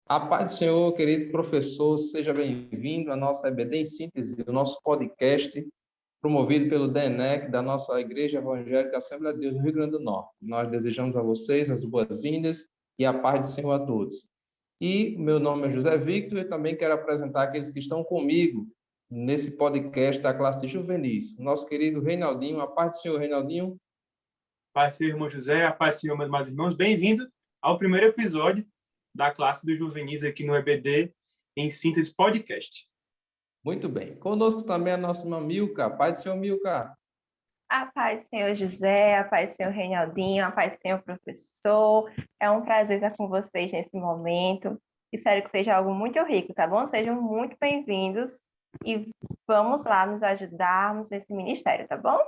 A paz do Senhor, querido professor, seja bem-vindo à nossa EBD em Síntese, o nosso podcast promovido pelo DENEC, da nossa Igreja Evangélica Assembleia de Deus do Rio Grande do Norte. Nós desejamos a vocês as boas-vindas e a paz do Senhor a todos. E meu nome é José Victor e também quero apresentar aqueles que estão comigo nesse podcast da classe de juvenis. Nosso querido Reinaldinho, a paz do Senhor, Reinaldinho. Paz do Senhor, irmão José, a paz do Senhor, meus amados irmãos. Bem-vindo ao primeiro episódio da classe dos juvenis aqui no EBD em Síntese Podcast. Muito bem. Conosco também a nossa irmã Milka. A paz do Senhor, Milka. A paz do Senhor José, a paz do Senhor Reinaldinho, a paz do Senhor professor. É um prazer estar com vocês nesse momento. Espero que seja algo muito rico, tá bom? Sejam muito bem-vindos e vamos lá nos ajudarmos nesse ministério, tá bom?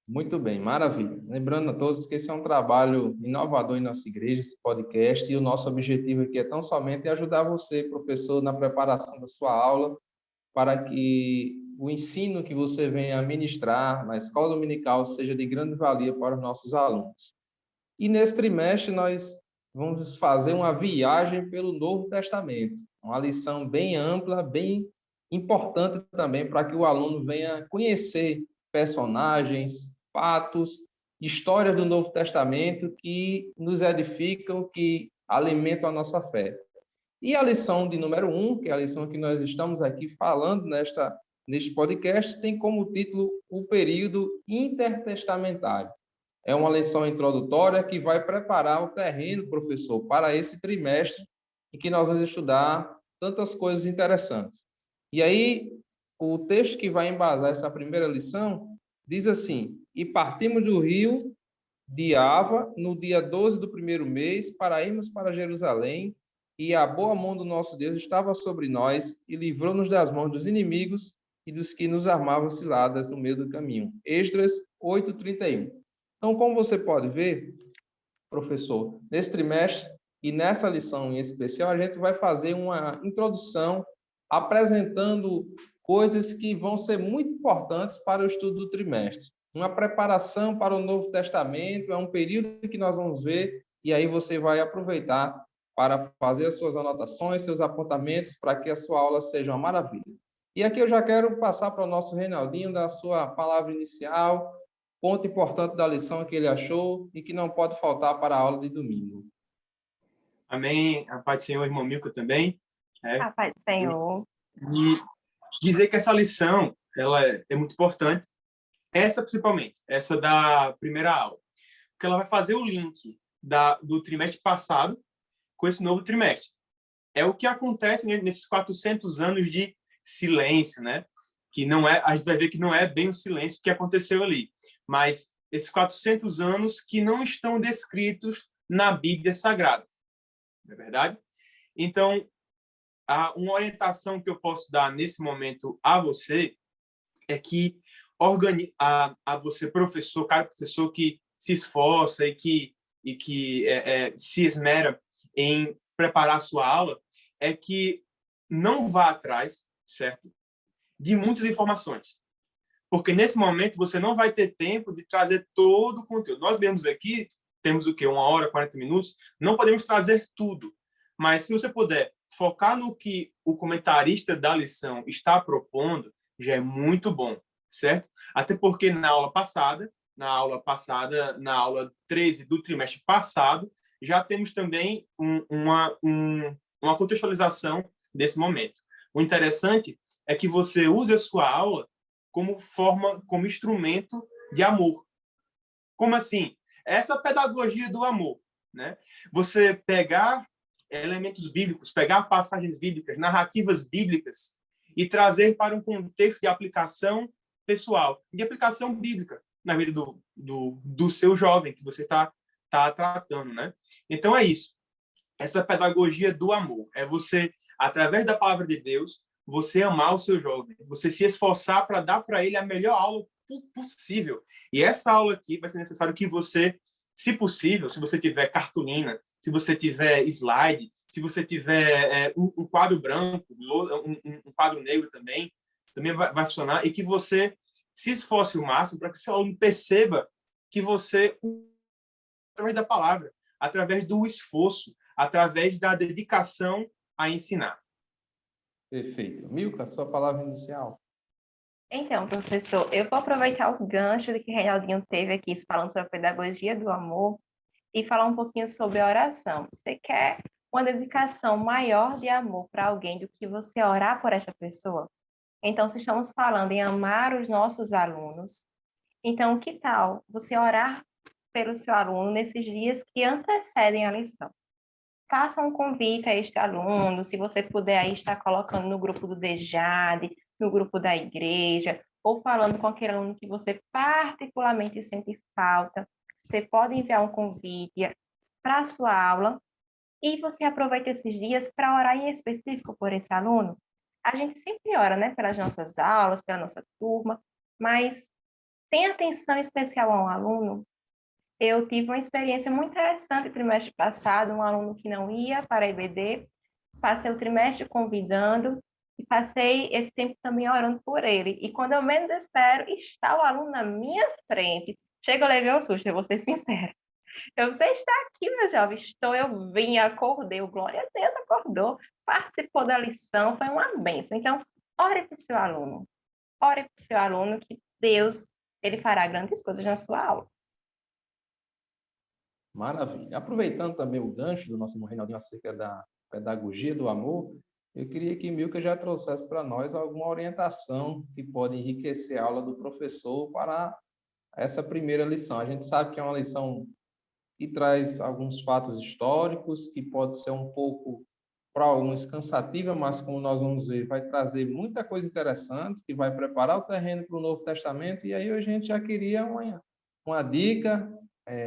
Muito bem, maravilha. Lembrando a todos que esse é um trabalho inovador em nossa igreja, esse podcast, e o nosso objetivo aqui é tão somente ajudar você, professor, na preparação da sua aula, para que o ensino que você venha a ministrar na escola dominical seja de grande valia para os nossos alunos. E nesse trimestre nós vamos fazer uma viagem pelo Novo Testamento, uma lição bem ampla, bem importante também para que o aluno venha conhecer personagens, fatos, histórias do Novo Testamento que nos edificam, que alimentam a nossa fé. E a lição de número 1, que é a lição que nós estamos aqui falando neste podcast, tem como título o período intertestamentário. É uma lição introdutória que vai preparar o terreno, professor, para esse trimestre em que nós vamos estudar tantas coisas interessantes. E aí, o texto que vai embasar essa primeira lição diz assim: e partimos do rio de Ava no dia 12 do primeiro mês para irmos para Jerusalém, e a boa mão do nosso Deus estava sobre nós e livrou-nos das mãos dos inimigos e dos que nos armavam ciladas no meio do caminho. Esdras 8:31. Então, como você pode ver, professor, nesse trimestre e nessa lição em especial, a gente vai fazer uma introdução apresentando coisas que vão ser muito importantes para o estudo do trimestre. Uma preparação para o Novo Testamento, é um período que nós vamos ver, e aí você vai aproveitar para fazer as suas anotações, seus apontamentos, para que a sua aula seja uma maravilha. E aqui eu já quero passar para o nosso Reinaldinho, da sua palavra inicial, ponto importante da lição que ele achou e que não pode faltar para a aula de domingo. Amém. A paz do Senhor, irmão Milka também. A paz do Senhor. E dizer que essa lição ela é muito importante, essa principalmente, essa da primeira aula, porque ela vai fazer o link do trimestre passado com esse novo trimestre. É o que acontece nesses 400 anos de silêncio, né? Que não é, a gente vai ver que não é bem o silêncio que aconteceu ali, mas esses 400 anos que não estão descritos na Bíblia Sagrada, não é verdade? Então, uma orientação que eu posso dar nesse momento a você é que a você, professor, caro professor que se esforça e que se esmera em preparar a sua aula, é que não vá atrás, certo, de muitas informações. Porque nesse momento você não vai ter tempo de trazer todo o conteúdo. Nós mesmos aqui temos o quê? 1 hora, 40 minutos. Não podemos trazer tudo. Mas se você puder focar no que o comentarista da lição está propondo, já é muito bom, certo? Até porque na aula 13 do trimestre passado, já temos também uma contextualização desse momento. O interessante é que você use a sua aula como instrumento de amor. Como assim? Essa pedagogia do amor, né? Você pegar elementos bíblicos, pegar passagens bíblicas, narrativas bíblicas e trazer para um contexto de aplicação pessoal, de aplicação bíblica na vida do seu jovem que você está tratando, né? Então é isso. Essa pedagogia do amor é você, através da palavra de Deus, você amar o seu jovem, você se esforçar para dar para ele a melhor aula possível. E essa aula aqui vai ser necessário que você, se possível, se você tiver cartolina, se você tiver slide, se você tiver um quadro branco, um quadro negro também vai funcionar, e que você se esforce o máximo para que seu aluno perceba que você, através da palavra, através do esforço, através da dedicação a ensinar. Perfeito. Milka, sua palavra inicial. Então, professor, eu vou aproveitar o gancho que o Reinaldinho teve aqui falando sobre a pedagogia do amor e falar um pouquinho sobre a oração. Você quer uma dedicação maior de amor para alguém do que você orar por essa pessoa? Então, se estamos falando em amar os nossos alunos, então que tal você orar pelo seu aluno nesses dias que antecedem a lição? Faça um convite a este aluno, se você puder aí estar colocando no grupo do DEJAD, no grupo da igreja, ou falando com aquele aluno que você particularmente sente falta, você pode enviar um convite para a sua aula e você aproveita esses dias para orar em específico por esse aluno. A gente sempre ora, né, pelas nossas aulas, pela nossa turma, mas tem atenção especial a um aluno. Eu tive uma experiência muito interessante no trimestre passado, um aluno que não ia para a EBD, passei o trimestre convidando e passei esse tempo também orando por ele. E quando eu menos espero, está o aluno na minha frente. Chega, eu levei um susto, eu vou ser sincera. Você está aqui, meu jovem? Estou, eu vim, acordei, glória a Deus, acordou, participou da lição, foi uma bênção. Então, ore para o seu aluno. Ore para o seu aluno que Deus, ele fará grandes coisas na sua aula. Maravilha. Aproveitando também o gancho do nosso irmão Reinaldinho acerca da pedagogia do amor, eu queria que Milka já trouxesse para nós alguma orientação que pode enriquecer a aula do professor para essa primeira lição. A gente sabe que é uma lição que traz alguns fatos históricos, que pode ser um pouco, para alguns, cansativa, mas como nós vamos ver, vai trazer muita coisa interessante, que vai preparar o terreno para o Novo Testamento, e aí a gente já queria uma dica,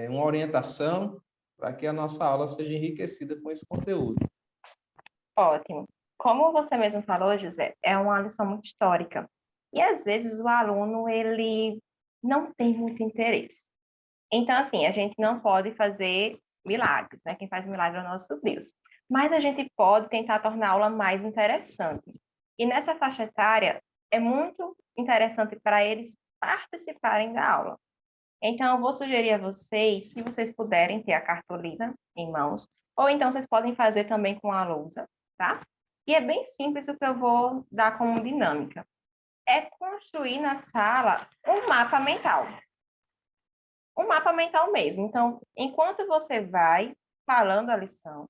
uma orientação, para que a nossa aula seja enriquecida com esse conteúdo. Ótimo. Como você mesmo falou, José, é uma lição muito histórica. E, às vezes, o aluno, ele não tem muito interesse. Então, assim, a gente não pode fazer milagres, né? Quem faz milagre é o nosso Deus. Mas a gente pode tentar tornar a aula mais interessante. E nessa faixa etária, é muito interessante para eles participarem da aula. Então, eu vou sugerir a vocês, se vocês puderem ter a cartolina em mãos, ou então vocês podem fazer também com a lousa, tá? E é bem simples o que eu vou dar como dinâmica. É construir na sala um mapa mental. Um mapa mental mesmo. Então, enquanto você vai falando a lição,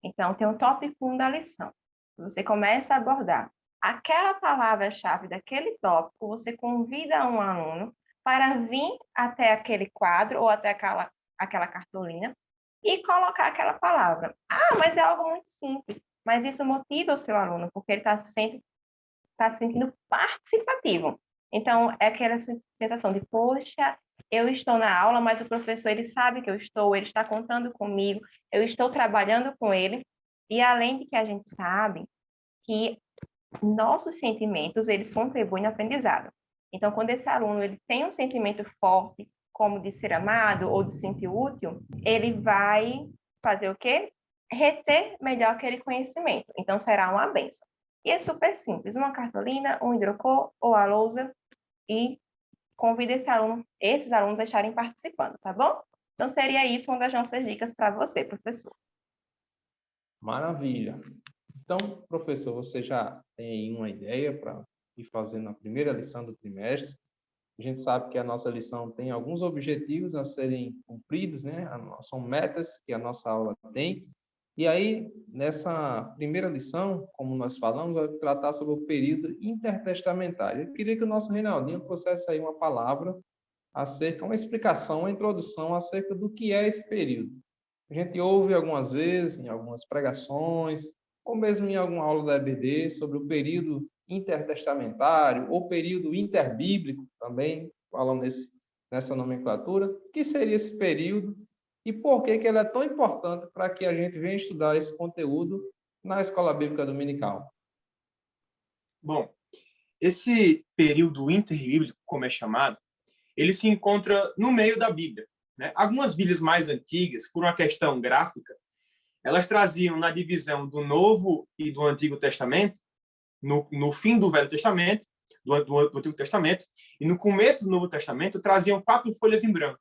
então tem um tópico 1 da lição. Você começa a abordar aquela palavra-chave daquele tópico, você convida um aluno para vir até aquele quadro ou até aquela cartolina e colocar aquela palavra. Ah, mas é algo muito simples. Mas isso motiva o seu aluno, porque ele está se sentindo participativo. Então, é aquela sensação de, poxa, eu estou na aula, mas o professor, ele sabe que eu estou, ele está contando comigo, eu estou trabalhando com ele. E além de que a gente sabe que nossos sentimentos, eles contribuem no aprendizado. Então, quando esse aluno ele tem um sentimento forte, como de ser amado ou de se sentir útil, ele vai fazer o quê? Reter melhor aquele conhecimento. Então, será uma bênção. E é super simples. Uma cartolina, um hidrocor ou a lousa e convida esses alunos a estarem participando, tá bom? Então, seria isso uma das nossas dicas para você, professor. Maravilha. Então, professor, você já tem uma ideia para ir fazendo a primeira lição do trimestre? A gente sabe que a nossa lição tem alguns objetivos a serem cumpridos, né? São metas que a nossa aula tem. E aí, nessa primeira lição, como nós falamos, vai tratar sobre o período intertestamentário. Eu queria que o nosso Reinaldinho trouxesse aí uma palavra uma explicação, uma introdução acerca do que é esse período. A gente ouve algumas vezes, em algumas pregações, ou mesmo em alguma aula da EBD, sobre o período intertestamentário, ou período interbíblico também, falam nessa nomenclatura. O que seria esse período e por que ele é tão importante para que a gente venha estudar esse conteúdo na Escola Bíblica Dominical? Bom, esse período interbíblico, como é chamado, ele se encontra no meio da Bíblia, né? Algumas Bíblias mais antigas, por uma questão gráfica, elas traziam na divisão do Novo e do Antigo Testamento, no fim do Velho Testamento, do Antigo Testamento, e no começo do Novo Testamento, traziam 4 folhas em branco,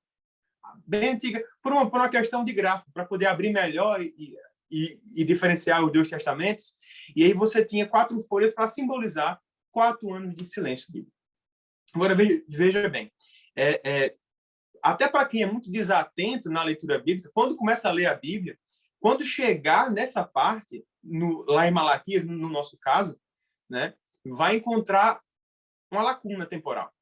bem antiga, por uma questão de gráfico, para poder abrir melhor e e diferenciar os dois testamentos. E aí você tinha 4 folhas para simbolizar 4 anos de silêncio bíblico. Agora, veja bem, até para quem é muito desatento na leitura bíblica, quando começa a ler a Bíblia, quando chegar nessa parte, lá em Malaquias, no nosso caso, né, vai encontrar uma lacuna temporal.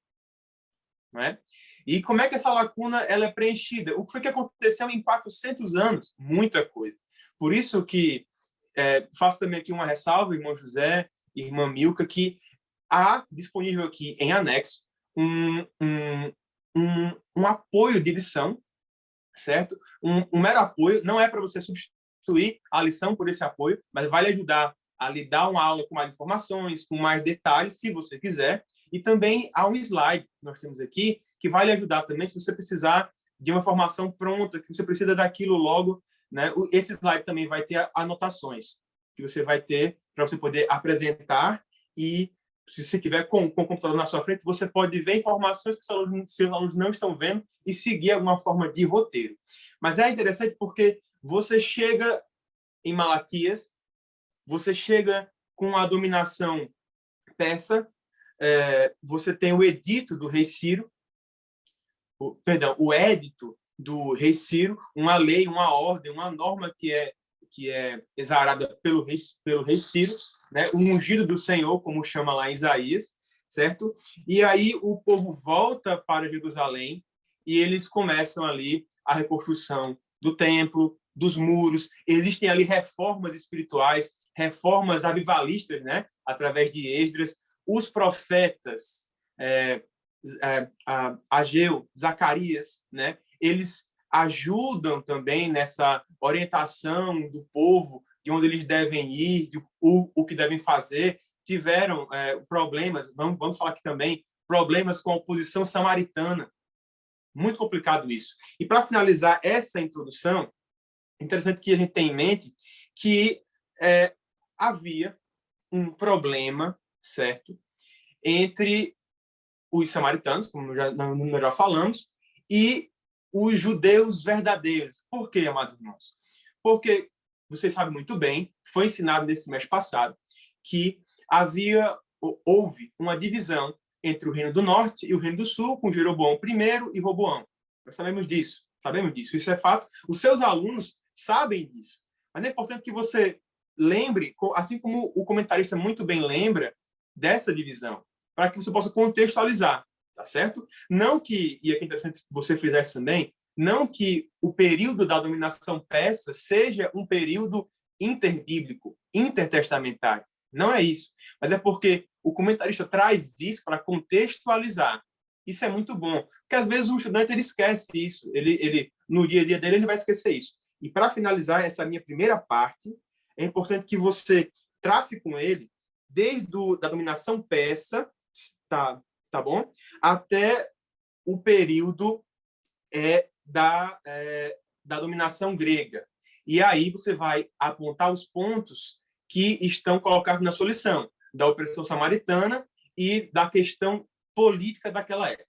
Não é? E como é que essa lacuna ela é preenchida? O que foi que aconteceu em 400 anos? Muita coisa. Por isso que faço também aqui uma ressalva, irmão José, irmã Milka, que há disponível aqui em anexo um apoio de lição, certo? Um mero apoio, não é para você substituir a lição por esse apoio, mas vai lhe ajudar a lhe dar uma aula com mais informações, com mais detalhes, se você quiser. E também há um slide que nós temos aqui, que vai lhe ajudar também, se você precisar de uma informação pronta, que você precisa daquilo logo, né? Esse slide também vai ter anotações que você vai ter para você poder apresentar e, se você tiver com o computador na sua frente, você pode ver informações que seus alunos não estão vendo e seguir alguma forma de roteiro. Mas é interessante porque você chega em Malaquias, você chega com a dominação persa, você tem o edito do rei Ciro, o édito do rei Ciro, uma lei, uma ordem, uma norma que é exarada pelo rei Ciro, né? O ungido do Senhor, como chama lá em Isaías, certo? E aí o povo volta para Jerusalém e eles começam ali a reconstrução do templo, dos muros. Existem ali reformas espirituais, reformas avivalistas, né? Através de Esdras. Os profetas, Ageu, Zacarias, né? Eles ajudam também nessa orientação do povo, de onde eles devem ir, o que devem fazer. Tiveram problemas, vamos falar aqui também, problemas com a oposição samaritana. Muito complicado isso. E para finalizar essa introdução, é interessante que a gente tenha em mente que havia um problema, certo, entre os samaritanos, como nós já falamos, e os judeus verdadeiros. Por quê, amados irmãos? Porque, vocês sabem muito bem, foi ensinado nesse mês passado, que houve uma divisão entre o Reino do Norte e o Reino do Sul, com Jeroboão I e Roboão. Nós sabemos disso, isso é fato. Os seus alunos sabem disso. Mas é importante que você lembre, assim como o comentarista muito bem lembra, dessa divisão, para que você possa contextualizar, tá certo? Não que, e aqui é interessante você frisar isso também, não que o período da dominação persa seja um período interbíblico, intertestamentário. Não é isso. Mas é porque o comentarista traz isso para contextualizar. Isso é muito bom. Porque, às vezes, o estudante ele esquece isso. Ele, no dia a dia dele, ele vai esquecer isso. E, para finalizar essa minha primeira parte, é importante que você trace com ele, desde da dominação persa, tá bom? Até o período da dominação grega. E aí você vai apontar os pontos que estão colocados na sua lição, da opressão samaritana e da questão política daquela época.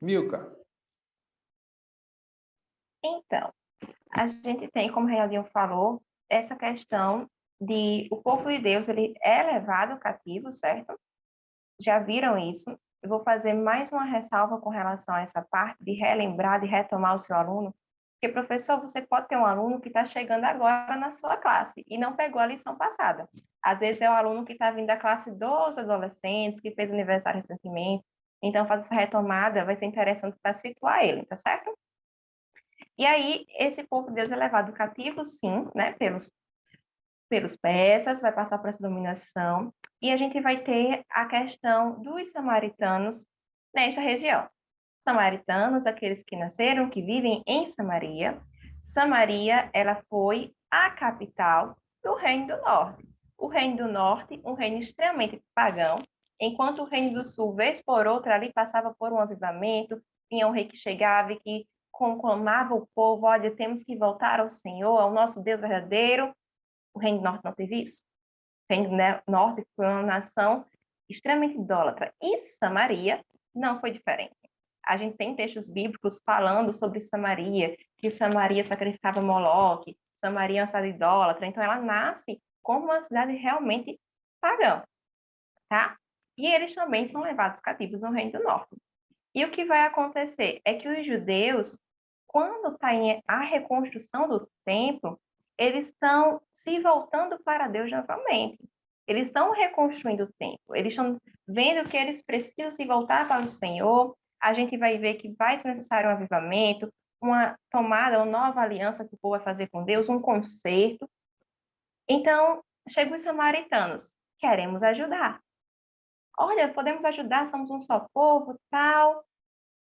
Milka. Então, a gente tem, como o Reinaldinho falou, essa questão de o povo de Deus, ele é levado cativo, certo? Já viram isso? Eu vou fazer mais uma ressalva com relação a essa parte de relembrar, de retomar o seu aluno, porque, professor, você pode ter um aluno que está chegando agora na sua classe e não pegou a lição passada. Às vezes é um aluno que está vindo da classe dos adolescentes, que fez aniversário recentemente, então fazer essa retomada vai ser interessante para situar ele, tá certo? E aí, esse povo de Deus é levado cativo, sim, né, pelos persas, vai passar por essa dominação, e a gente vai ter a questão dos samaritanos nesta região. Samaritanos, aqueles que nasceram, que vivem em Samaria. Samaria, ela foi a capital do Reino do Norte. O Reino do Norte, um reino extremamente pagão, enquanto o Reino do Sul, vez por outra, ali passava por um avivamento, tinha um rei que chegava e que conclamava o povo, olha, temos que voltar ao Senhor, ao nosso Deus verdadeiro. O Reino do Norte não teve isso. O Reino do Norte foi uma nação extremamente idólatra. E Samaria não foi diferente. A gente tem textos bíblicos falando sobre Samaria, que Samaria sacrificava Moloque, Samaria é uma cidade idólatra, então ela nasce como uma cidade realmente pagã, tá? E eles também são levados cativos no Reino do Norte. E o que vai acontecer é que os judeus, quando está a reconstrução do templo, eles estão se voltando para Deus novamente. Eles estão reconstruindo o templo, eles estão vendo que eles precisam se voltar para o Senhor. A gente vai ver que vai ser necessário um avivamento, uma tomada, uma nova aliança que o povo vai fazer com Deus, um conserto. Então, chegam os samaritanos, queremos ajudar. Olha, podemos ajudar, somos um só povo, tal.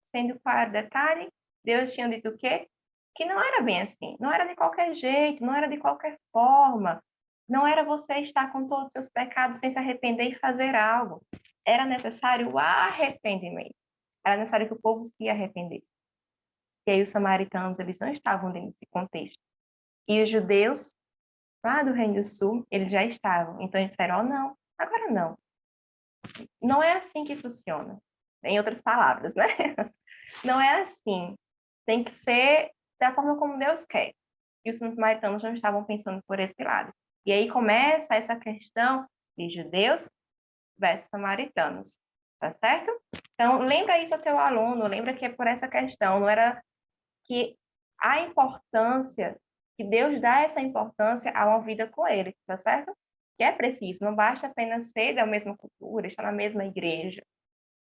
Sendo qual era o detalhe? Deus tinha dito o quê? Que não era bem assim, não era de qualquer jeito, não era de qualquer forma. Não era você estar com todos os seus pecados sem se arrepender e fazer algo. Era necessário o arrependimento. Era necessário que o povo se arrependesse. E aí os samaritanos, eles não estavam dentro desse contexto. E os judeus, lá do Reino do Sul, eles já estavam. Então eles disseram, oh, não, agora não. Não é assim que funciona. Em outras palavras, né? Não é assim. Tem que ser da forma como Deus quer. E os samaritanos não estavam pensando por esse lado. E aí começa essa questão de judeus versus samaritanos. Tá certo? Então, lembra isso ao teu aluno, lembra que é por essa questão, não era que a importância, que Deus dá essa importância a uma vida com ele, tá certo? Que é preciso, não basta apenas ser da mesma cultura, estar na mesma igreja.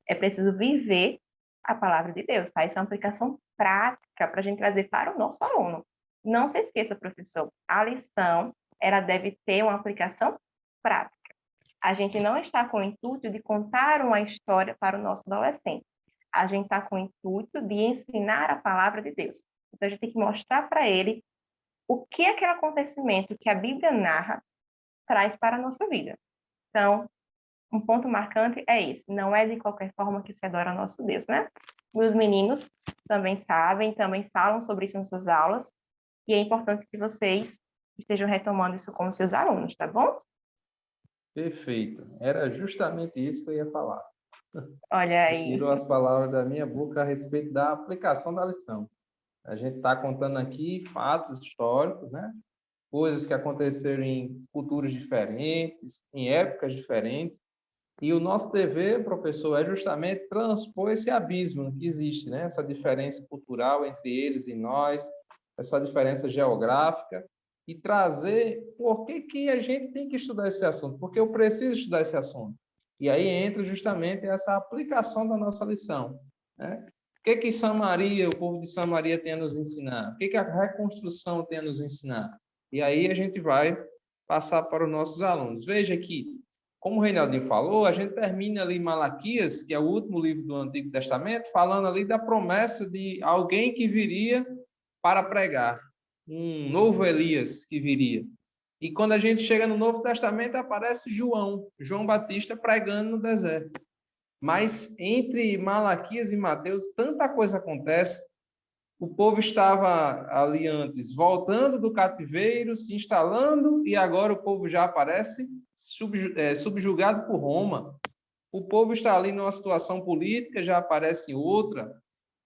É preciso viver a palavra de Deus, tá? Isso é uma aplicação prática para a gente trazer para o nosso aluno. Não se esqueça, professor, a lição, ela deve ter uma aplicação prática. A gente não está com o intuito de contar uma história para o nosso adolescente. A gente está com o intuito de ensinar a palavra de Deus. Então, a gente tem que mostrar para ele o que aquele acontecimento que a Bíblia narra traz para a nossa vida. Então, um ponto marcante é esse. Não é de qualquer forma que se adora nosso Deus, né? Meus meninos também sabem, também falam sobre isso nas suas aulas. E é importante que vocês estejam retomando isso com os seus alunos, tá bom? Perfeito. Era justamente isso que eu ia falar. Olha aí. Tirou as palavras da minha boca a respeito da aplicação da lição. A gente está contando aqui fatos históricos, né? Coisas que aconteceram em culturas diferentes, em épocas diferentes. E o nosso dever, professor, é justamente transpor esse abismo que existe, né? Essa diferença cultural entre eles e nós, essa diferença geográfica, e trazer por que a gente tem que estudar esse assunto, porque eu preciso estudar esse assunto. E aí entra justamente essa aplicação da nossa lição, né? O que Samaria, o povo de Samaria tem a nos ensinar? O que a reconstrução tem a nos ensinar? E aí a gente vai passar para os nossos alunos. Veja que, como o Reinaldinho falou, a gente termina ali em Malaquias, que é o último livro do Antigo Testamento, falando ali da promessa de alguém que viria para pregar, um novo Elias que viria. E quando a gente chega no Novo Testamento, aparece João Batista pregando no deserto. Mas entre Malaquias e Mateus, tanta coisa acontece. O povo estava ali antes voltando do cativeiro, se instalando, e agora o povo já aparece subjugado por Roma. O povo está ali numa situação política, já aparece em outra.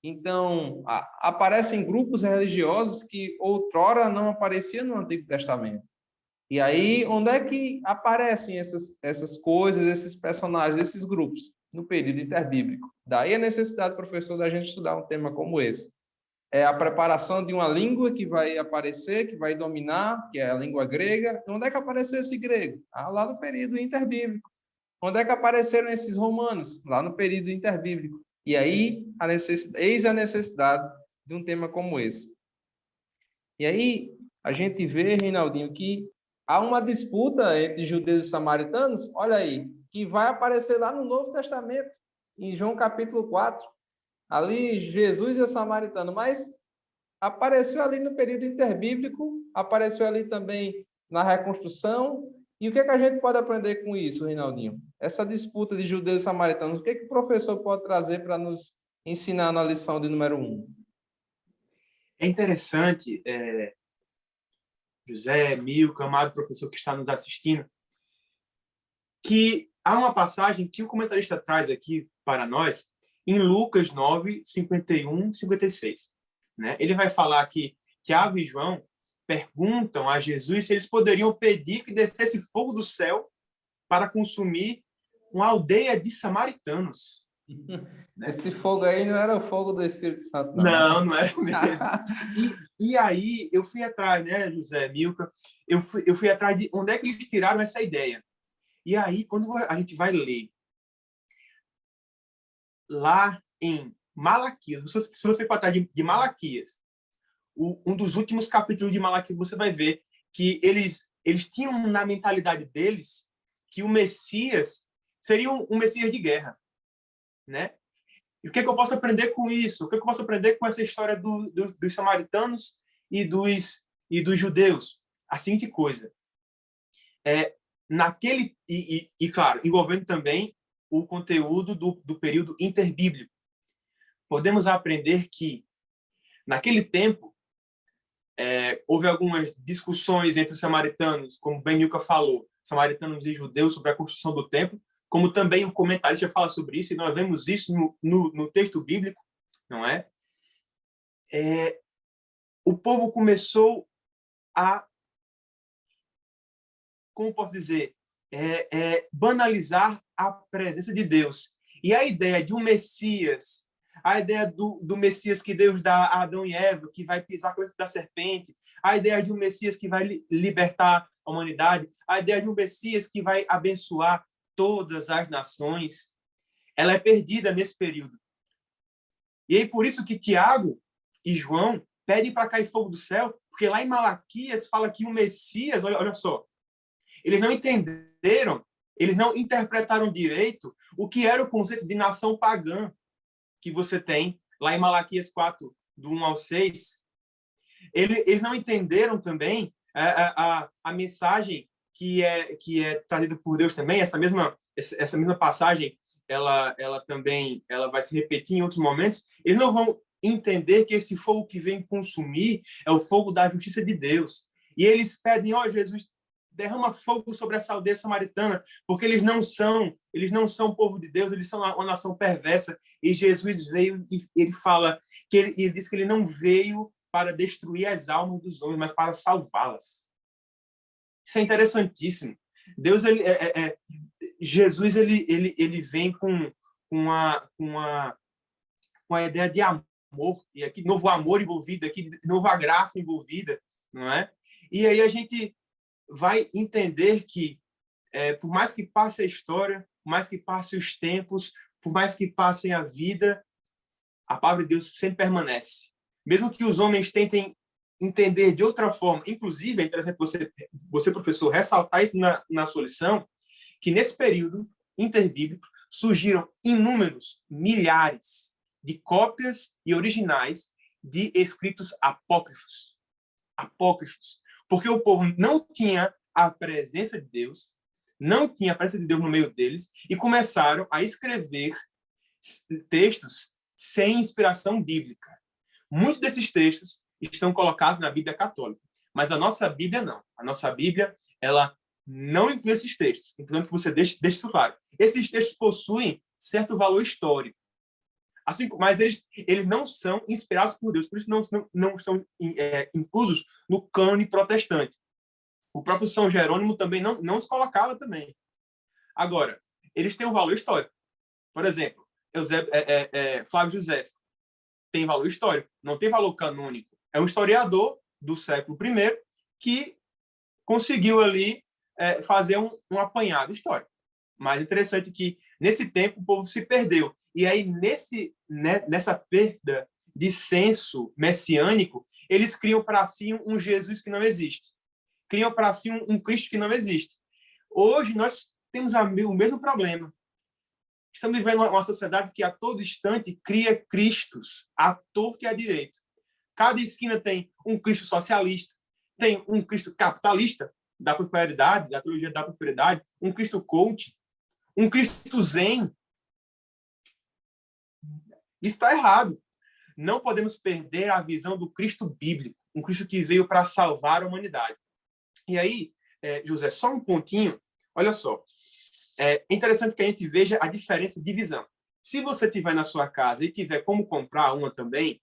Então, aparecem grupos religiosos que outrora não apareciam no Antigo Testamento. E aí, onde é que aparecem essas coisas, esses personagens, esses grupos? No período interbíblico. Daí a necessidade, professor, da gente estudar um tema como esse. É a preparação de uma língua que vai aparecer, que vai dominar, que é a língua grega. Onde é que apareceu esse grego? Lá no período interbíblico. Onde é que apareceram esses romanos? Lá no período interbíblico. E aí, eis a necessidade de um tema como esse. E aí, a gente vê, Reinaldinho, que há uma disputa entre judeus e samaritanos, olha aí, que vai aparecer lá no Novo Testamento, em João capítulo 4. Ali, Jesus é samaritano, mas apareceu ali no período interbíblico, apareceu ali também na reconstrução. E o que é que a gente pode aprender com isso, Reinaldinho? Essa disputa de judeus e samaritanos, o que é que o professor pode trazer para nos ensinar na lição de número 1? É interessante, José, Milka, amado professor que está nos assistindo, que há uma passagem que o comentarista traz aqui para nós, em Lucas 9, 51, 56. né? Ele vai falar que Tiago e João perguntam a Jesus se eles poderiam pedir que descesse fogo do céu para consumir uma aldeia de samaritanos. Né? Esse fogo aí não era o fogo do Espírito Santo, não. Não, não era mesmo. E aí eu fui atrás, né, José, Milka, eu fui atrás de onde é que eles tiraram essa ideia. E aí, quando a gente vai ler lá em Malaquias, se você for atrás de Malaquias, um dos últimos capítulos de Malaquias, você vai ver que eles tinham na mentalidade deles que o Messias seria um Messias de guerra, né? E o que é que eu posso aprender com isso? O que é que eu posso aprender com essa história dos samaritanos e dos judeus? A seguinte coisa, claro, envolvendo também o conteúdo do período interbíblico. Podemos aprender que, naquele tempo, houve algumas discussões entre os samaritanos, como Ben Milka falou, samaritanos e judeus, sobre a construção do templo, como também o comentarista fala sobre isso, e nós vemos isso no texto bíblico, não é? O povo começou a, como posso dizer, banalizar a presença de Deus. E a ideia de um Messias, a ideia do Messias que Deus dá a Adão e Eva, que vai pisar a cabeça da serpente, a ideia de um Messias que vai libertar a humanidade, a ideia de um Messias que vai abençoar todas as nações, ela é perdida nesse período. E aí por isso que Tiago e João pedem para cair fogo do céu, porque lá em Malaquias fala que o Messias, olha só, eles não entenderam, eles não interpretaram direito o que era o conceito de nação pagã que você tem lá em Malaquias 4, do 1 ao 6. Eles não entenderam também a mensagem que é trazida por Deus também. Essa mesma passagem, ela também vai se repetir em outros momentos. Eles não vão entender que esse fogo que vem consumir é o fogo da justiça de Deus. E eles pedem, Jesus, derrama fogo sobre essa aldeia samaritana, porque eles não são povo de Deus, eles são uma nação perversa. E Jesus veio e ele fala que ele diz que ele não veio para destruir as almas dos homens, mas para salvá-las. Isso é interessantíssimo. Jesus ele vem com a ideia de amor, e aqui novo amor envolvido, aqui nova graça envolvida, não é? E aí a gente vai entender que, por mais que passe a história, por mais que passe os tempos, por mais que passem a vida, a palavra de Deus sempre permanece. Mesmo que os homens tentem entender de outra forma, inclusive, é interessante você professor, ressaltar isso na sua lição, que nesse período interbíblico surgiram inúmeros, milhares de cópias e originais de escritos apócrifos. Apócrifos. Porque o povo não tinha a presença de Deus, não tinha a presença de Deus no meio deles, e começaram a escrever textos sem inspiração bíblica. Muitos desses textos estão colocados na Bíblia católica, mas a nossa Bíblia não. A nossa Bíblia, ela não inclui esses textos. Importante que você deixe isso claro. Esses textos possuem certo valor histórico, assim, mas eles não são inspirados por Deus, por isso não estão inclusos no cânone protestante. O próprio São Jerônimo também não os colocava também. Agora, eles têm um valor histórico. Por exemplo, Flávio José tem valor histórico, não tem valor canônico. É um historiador do século I que conseguiu ali fazer um apanhado histórico. Mas é interessante que, nesse tempo, o povo se perdeu. E aí, nessa perda de senso messiânico, eles criam para si um Jesus que não existe. Criam para si um Cristo que não existe. Hoje, nós temos o mesmo problema. Estamos vivendo uma sociedade que, a todo instante, cria Cristos, à torta e à direita. Cada esquina tem um Cristo socialista, tem um Cristo capitalista, da prosperidade, da teologia da prosperidade, um Cristo coach, um Cristo zen. Isso está errado. Não podemos perder a visão do Cristo bíblico, um Cristo que veio para salvar a humanidade. E aí, José, só um pontinho, olha só. É interessante que a gente veja a diferença de visão. Se você tiver na sua casa e tiver como comprar uma também,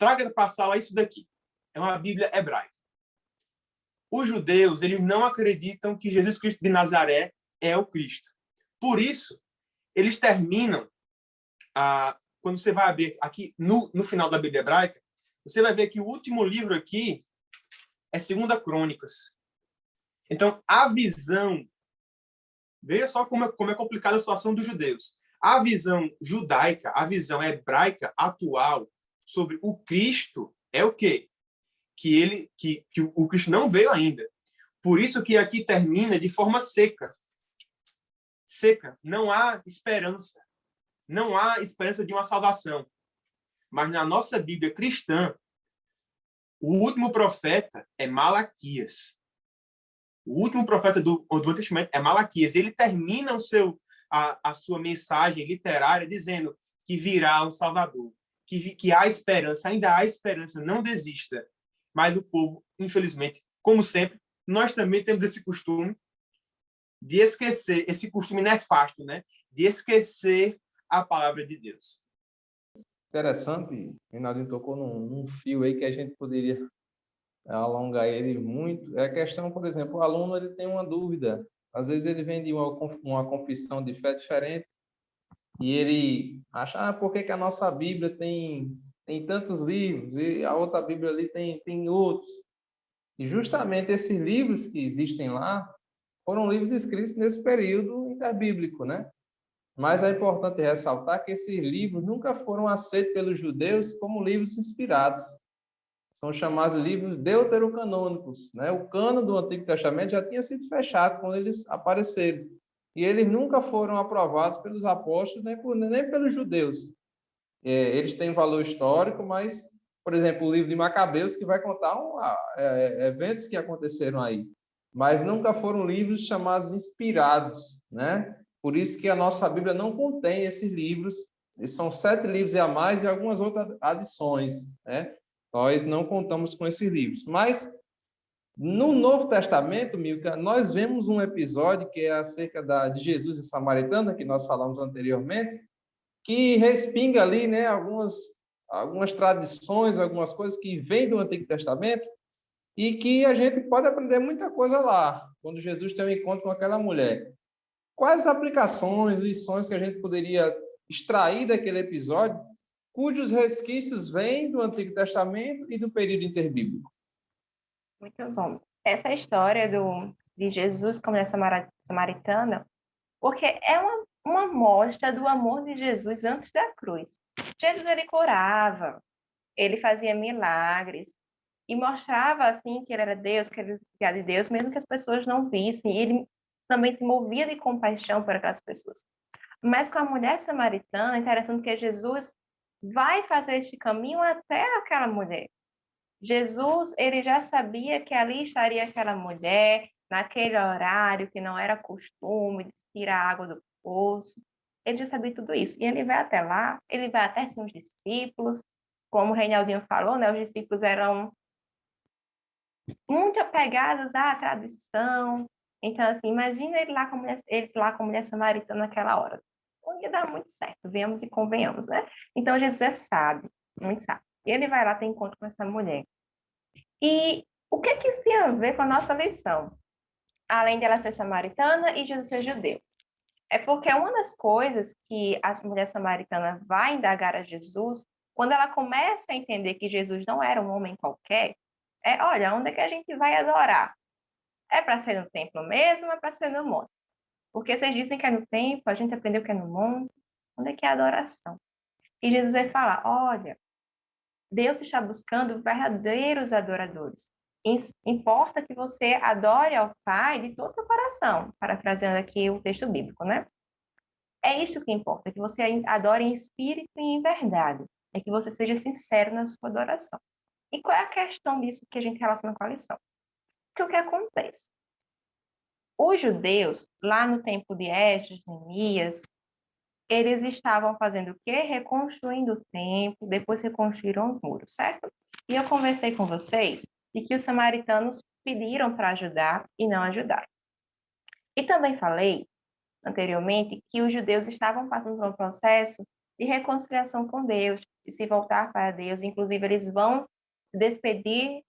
traga para a sala isso daqui. É uma Bíblia hebraica. Os judeus, eles não acreditam que Jesus Cristo de Nazaré é o Cristo. Por isso, eles terminam, quando você vai abrir aqui no final da Bíblia hebraica, você vai ver que o último livro aqui é 2 Crônicas. Então, a visão, veja só como é complicada a situação dos judeus. A visão judaica, a visão hebraica atual sobre o Cristo é o quê? Que o Cristo não veio ainda. Por isso que aqui termina de forma seca. Seca. Não há esperança. Não há esperança de uma salvação. Mas na nossa Bíblia cristã, o último profeta é Malaquias. O último profeta do Antigo Testamento é Malaquias. Ele termina a sua mensagem literária dizendo que virá um Salvador, que há esperança, ainda há esperança, não desista. Mas o povo, infelizmente, como sempre, nós também temos esse costume de esquecer, esse costume nefasto, né? De esquecer a palavra de Deus. Interessante, Reinaldinho tocou num fio aí que a gente poderia alongar ele muito. É a questão, por exemplo, o aluno ele tem uma dúvida. Às vezes ele vem de uma confissão de fé diferente e ele acha, por que a nossa Bíblia tem tantos livros e a outra Bíblia ali tem outros? E justamente esses livros que existem lá foram livros escritos nesse período interbíblico, né? Mas é importante ressaltar que esses livros nunca foram aceitos pelos judeus como livros inspirados. São chamados livros deuterocanônicos, né? O cânon do Antigo Testamento já tinha sido fechado quando eles apareceram. E eles nunca foram aprovados pelos apóstolos, nem pelos judeus. Eles têm valor histórico, mas, por exemplo, o livro de Macabeus, que vai contar eventos que aconteceram aí. Mas nunca foram livros chamados inspirados, né? Por isso que a nossa Bíblia não contém esses livros. São 7 livros e a mais e algumas outras adições, né? Nós não contamos com esses livros. Mas, no Novo Testamento, Milka, nós vemos um episódio que é acerca de Jesus e Samaritana, que nós falamos anteriormente, que respinga ali, né, algumas tradições, algumas coisas que vêm do Antigo Testamento e que a gente pode aprender muita coisa lá, quando Jesus tem um encontro com aquela mulher. Quais aplicações, lições que a gente poderia extrair daquele episódio, cujos resquícios vêm do Antigo Testamento e do período interbíblico? Muito bom. Essa história de Jesus como mulher samaritana, porque é uma mostra do amor de Jesus antes da cruz. Jesus, ele curava, ele fazia milagres e mostrava, assim, que ele era Deus, que ele era filho de Deus, mesmo que as pessoas não vissem. Ele também se movia de compaixão por aquelas pessoas. Mas com a mulher samaritana, é interessante que Jesus vai fazer este caminho até aquela mulher. Jesus, ele já sabia que ali estaria aquela mulher, naquele horário que não era costume de tirar água do poço. Ele já sabia tudo isso. E ele vai até lá, ele vai até seus discípulos. Como o Reinaldinho falou, né, os discípulos eram muito apegados à tradição. Então, assim, imagina eles lá com a mulher samaritana naquela hora. Não ia dar muito certo, venhamos e convenhamos, né? Então, Jesus é sábio, muito sábio. E ele vai lá ter encontro com essa mulher. E o que isso tem a ver com a nossa lição? Além dela ser samaritana e Jesus ser judeu. É porque uma das coisas que a mulher samaritana vai indagar a Jesus, quando ela começa a entender que Jesus não era um homem qualquer, olha, onde é que a gente vai adorar? É para ser no templo mesmo ou é para ser no monte? Porque vocês dizem que é no templo, a gente aprendeu que é no monte. Onde é que é a adoração? E Jesus vai falar, olha, Deus está buscando verdadeiros adoradores. Importa que você adore ao Pai de todo o coração, parafraseando aqui o texto bíblico, né? É isso que importa, que você adore em espírito e em verdade. É que você seja sincero na sua adoração. E qual é a questão disso que a gente relaciona com a lição? Porque o que acontece? Os judeus, lá no tempo de Esdras, Neemias, eles estavam fazendo o quê? Reconstruindo o templo, depois reconstruíram os muros, certo? E eu conversei com vocês de que os samaritanos pediram para ajudar e não ajudaram. E também falei anteriormente que os judeus estavam passando por um processo de reconciliação com Deus, de se voltar para Deus. Inclusive, eles vão se despedir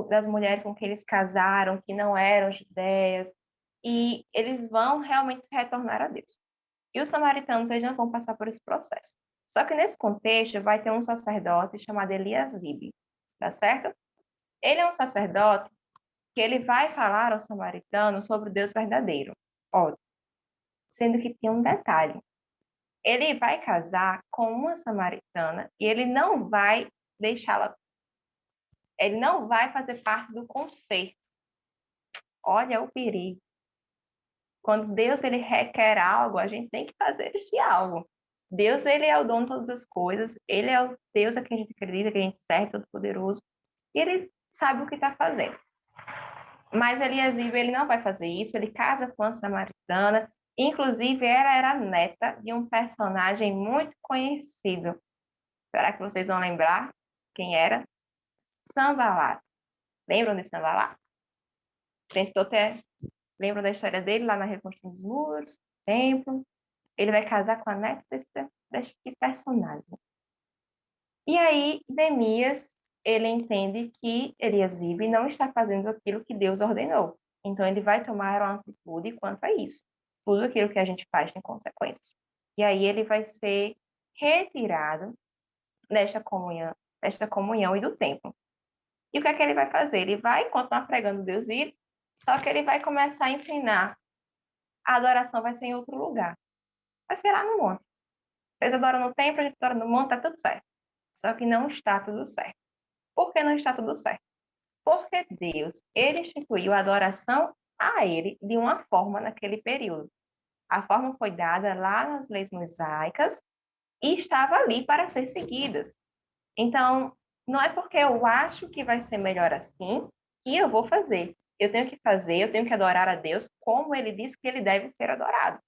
das mulheres com quem eles casaram, que não eram judeias, e eles vão realmente se retornar a Deus. E os samaritanos, eles não vão passar por esse processo. Só que nesse contexto vai ter um sacerdote chamado Eliasibe, tá certo? Ele é um sacerdote que ele vai falar aos samaritanos sobre o Deus verdadeiro. Ó, sendo que tem um detalhe. Ele vai casar com uma samaritana e ele não vai deixá-la, ele não vai fazer parte do concerto. Olha o perigo. Quando Deus ele requer algo, a gente tem que fazer esse algo. Deus, ele é o dono de todas as coisas, ele é o Deus a quem a gente acredita, que a gente serve, todo-poderoso, e ele sabe o que está fazendo. Mas Eliasibe, ele não vai fazer isso, ele casa com a samaritana, inclusive ela era neta de um personagem muito conhecido. Será que vocês vão lembrar quem era? Sanballat. Lembram de Sanballat? Tentou ter... Lembram da história dele lá na reconstrução dos muros, templo? Ele vai casar com a neta desse personagem. E aí, Neemias, ele entende que Eliasibe não está fazendo aquilo que Deus ordenou. Então, ele vai tomar uma atitude quanto a isso. Tudo aquilo que a gente faz tem consequências. E aí, ele vai ser retirado desta comunhão e do templo. E o que é que ele vai fazer? Ele vai continuar pregando Deus vivo, só que ele vai começar a ensinar. A adoração vai ser em outro lugar. Vai ser lá no monte. Vocês adoram no templo, a gente adora no monte, tá tudo certo. Só que não está tudo certo. Por que não está tudo certo? Porque Deus, ele instituiu a adoração a ele de uma forma naquele período. A forma foi dada lá nas leis mosaicas e estava ali para ser seguidas. Então, não é porque eu acho que vai ser melhor assim que eu vou fazer. Eu tenho que fazer, eu tenho que adorar a Deus como ele disse que ele deve ser adorado.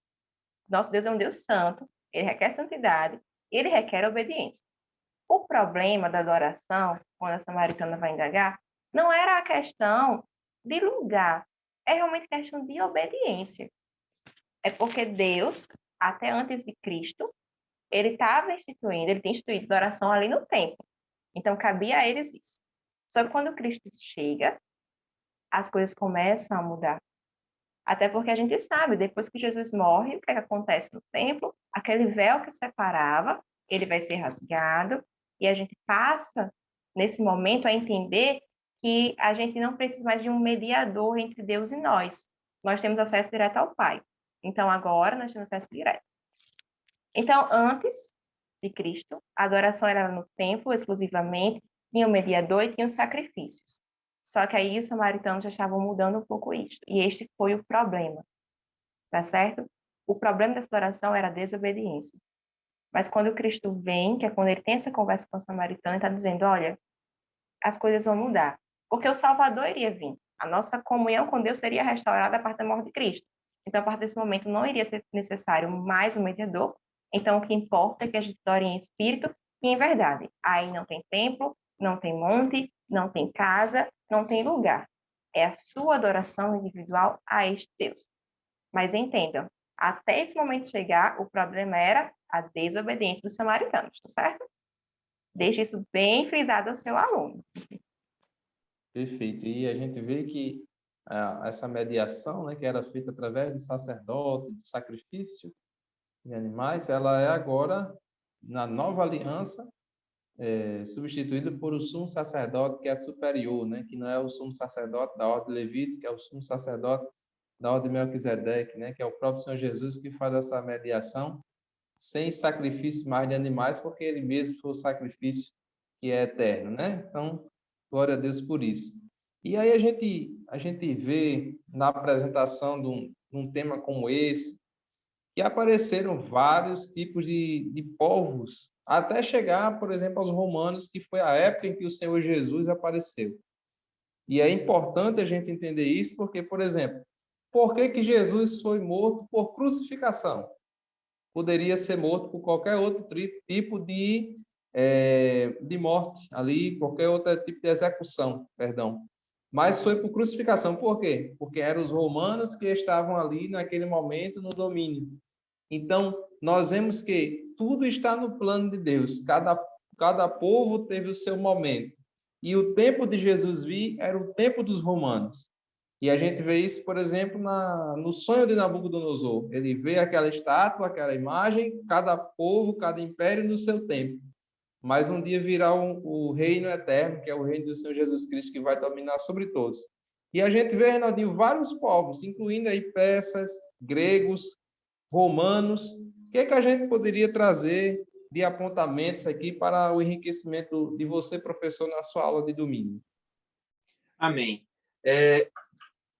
Nosso Deus é um Deus santo, ele requer santidade, ele requer obediência. O problema da adoração, quando a samaritana vai indagar, não era a questão de lugar, é realmente questão de obediência. É porque Deus, até antes de Cristo, ele estava instituindo, ele tem instituído adoração ali no templo. Então, cabia a eles isso. Só que quando Cristo chega, as coisas começam a mudar. Até porque a gente sabe, depois que Jesus morre, o que acontece no templo? Aquele véu que separava, ele vai ser rasgado, e a gente passa, nesse momento, a entender que a gente não precisa mais de um mediador entre Deus e nós. Nós temos acesso direto ao Pai. Então, agora, nós temos acesso direto. Então, antes de Cristo, a adoração era no templo, exclusivamente, tinha um mediador e tinha os sacrifícios. Só que aí os samaritanos já estavam mudando um pouco isso. E este foi o problema. Tá certo? O problema dessa adoração era a desobediência. Mas quando Cristo vem, que é quando ele tem essa conversa com o samaritano, ele está dizendo, olha, as coisas vão mudar. Porque o Salvador iria vir. A nossa comunhão com Deus seria restaurada a partir da morte de Cristo. Então, a partir desse momento, não iria ser necessário mais um mediador. Então, o que importa é que a gente adore em espírito e em verdade. Aí não tem templo, não tem monte, não tem casa, não tem lugar. É a sua adoração individual a este Deus. Mas entendam, até esse momento chegar, o problema era a desobediência dos samaritanos, tá certo? Deixe isso bem frisado ao seu aluno. Perfeito. E a gente vê que essa mediação, né, que era feita através do sacerdote, do sacrifício de animais, ela é agora, na nova aliança, substituída por o sumo sacerdote, que é superior, né, que não é o sumo sacerdote da ordem levítica, é o sumo sacerdote da ordem de Melquisedeque, né, que é o próprio Senhor Jesus que faz essa mediação sem sacrifício mais de animais, porque ele mesmo foi o sacrifício que é eterno, né? Então, glória a Deus por isso. E aí a gente vê na apresentação de um tema como esse, que apareceram vários tipos de povos, até chegar, por exemplo, aos romanos, que foi a época em que o Senhor Jesus apareceu. E é importante a gente entender isso, porque, por exemplo, por que Jesus foi morto por crucificação? Poderia ser morto por qualquer outro tipo de morte ali, qualquer outro tipo de execução, perdão. Mas foi por crucificação. Por quê? Porque eram os romanos que estavam ali naquele momento no domínio. Então, nós vemos que tudo está no plano de Deus. Cada povo teve o seu momento. E o tempo de Jesus vir era o tempo dos romanos. E a gente vê isso, por exemplo, no sonho de Nabucodonosor. Ele vê aquela estátua, aquela imagem, cada povo, cada império no seu tempo. Mas um dia virá o reino eterno, que é o reino do Senhor Jesus Cristo, que vai dominar sobre todos. E a gente vê, Renaldinho, vários povos, incluindo aí persas, gregos, romanos. O que é que a gente poderia trazer de apontamentos aqui para o enriquecimento de você, professor, na sua aula de domingo? Amém.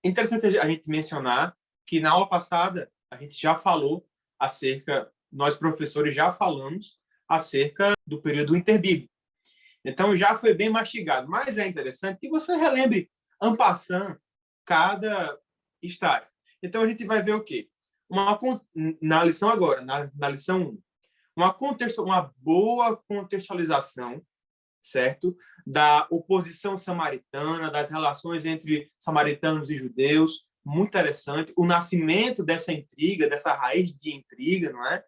Interessante a gente mencionar que na aula passada a gente já falou nós professores já falamos acerca do período interbíblico. Então já foi bem mastigado, mas é interessante que você relembre en passant cada estágio. Então a gente vai ver o quê? Na lição agora, na lição 1, uma boa contextualização, certo? Da oposição samaritana, das relações entre samaritanos e judeus, muito interessante. O nascimento dessa intriga, dessa raiz de intriga, não é?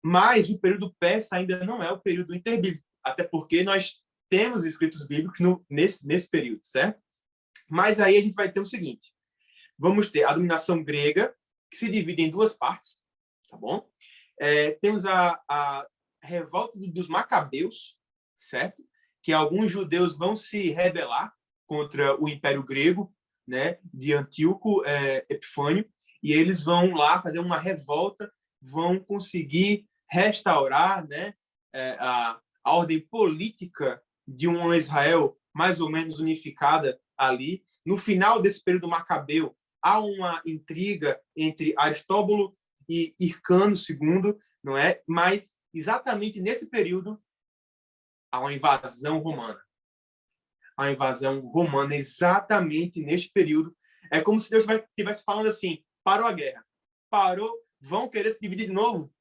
Mas o período persa ainda não é o período interbíblico, até porque nós temos escritos bíblicos nesse período, certo? Mas aí a gente vai ter o seguinte: vamos ter a dominação grega, que se divide em duas partes, tá bom? Temos a revolta dos macabeus, certo? Que alguns judeus vão se rebelar contra o Império Grego, né, de Antíoco Epifânio, e eles vão lá fazer uma revolta, vão conseguir restaurar, né, a ordem política de uma Israel mais ou menos unificada ali. No final desse período macabeu, há uma intriga entre Aristóbulo e Hircano II, não é? Mas exatamente nesse período há uma invasão romana. A invasão romana, exatamente neste período. É como se Deus estivesse falando assim: parou a guerra, parou, vão querer se dividir de novo.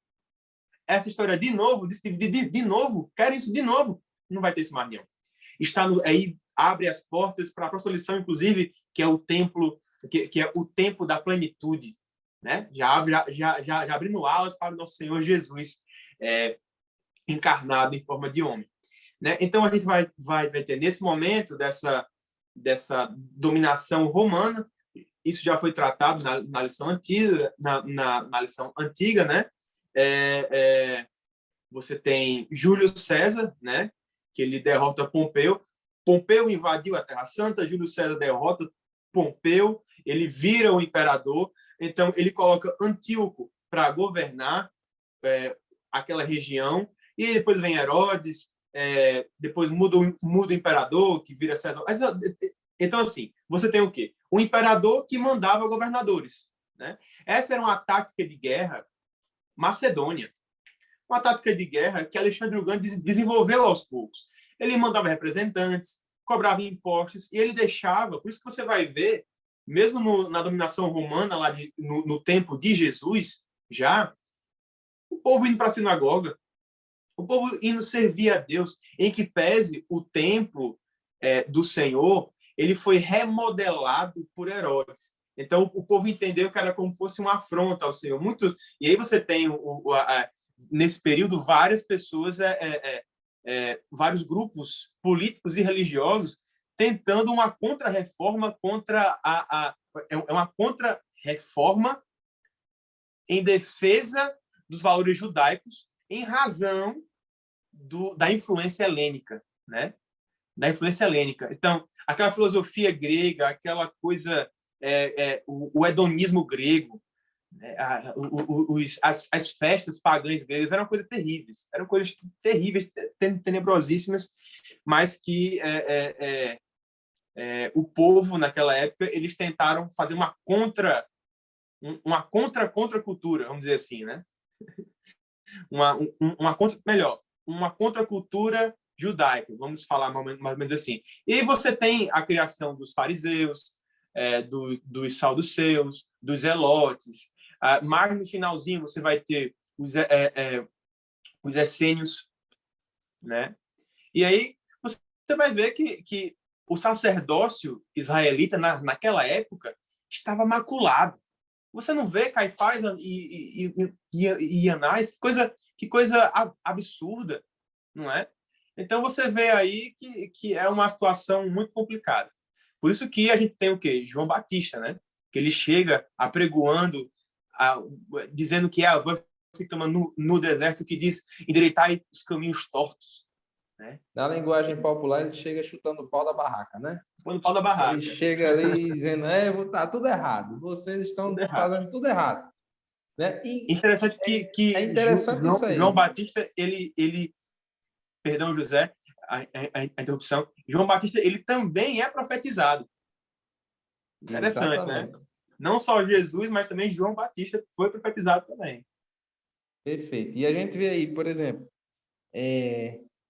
Essa história de novo, de se dividir de novo, querem isso de novo. Não vai ter isso mais não. Aí abre as portas para a próxima lição, inclusive, que é o templo, que é o tempo da plenitude, né? Já abrindo alas para o nosso Senhor Jesus, encarnado em forma de homem. Né? Então, a gente vai ter, nesse momento dessa dominação romana, isso já foi tratado na lição antiga, na lição antiga, né? Você tem Júlio César, né? Que ele derrota Pompeu. Pompeu invadiu a Terra Santa, Júlio César derrota Pompeu, ele vira o imperador, então ele coloca Antíoco para governar aquela região, e depois vem Herodes, depois muda o imperador, que vira César. Então, assim, você tem o quê? O imperador que mandava governadores, né? Essa era uma tática de guerra macedônia. Uma tática de guerra que Alexandre o Grande desenvolveu aos poucos. Ele mandava representantes, cobrava impostos, e ele deixava, por isso que você vai ver, mesmo na dominação romana, lá no tempo de Jesus, já, o povo indo para a sinagoga, o povo indo servir a Deus, em que pese o templo do Senhor, ele foi remodelado por Herodes. Então, o povo entendeu que era como se fosse uma afronta ao Senhor. E aí você tem, nesse período, várias pessoas, vários grupos políticos e religiosos tentando uma contra-reforma uma contra-reforma em defesa dos valores judaicos em razão da influência helênica, né? Da influência helênica. Então, aquela filosofia grega, aquela coisa, o hedonismo grego, as festas pagãs gregas eram coisas terríveis, tenebrosíssimas, mas que o povo, naquela época, eles tentaram fazer uma contracultura, vamos dizer assim, né? Uma contracultura judaica, vamos falar mais ou menos assim. E aí você tem a criação dos fariseus, dos saduceus, dos zelotes. Mais no finalzinho você vai ter os essênios, né? E aí você vai ver que o sacerdócio israelita naquela época estava maculado. Você não vê Caifás e Anás? Que coisa absurda, não é? Então, você vê aí que é uma situação muito complicada. Por isso que a gente tem o quê? João Batista, né? Que ele chega apregoando, dizendo que você que no deserto, que diz endireitai os caminhos tortos. Né? Na linguagem popular, ele chega chutando o pau da barraca, né? Põe no pau da barraca. Ele chega ali dizendo, tá tudo errado, vocês estão fazendo tudo errado. Né? E interessante que é interessante isso aí. João Batista, perdão, José, a interrupção, João Batista, ele também é profetizado. Interessante, exatamente, né? Não só Jesus, mas também João Batista foi profetizado também. Perfeito. E a gente vê aí, por exemplo,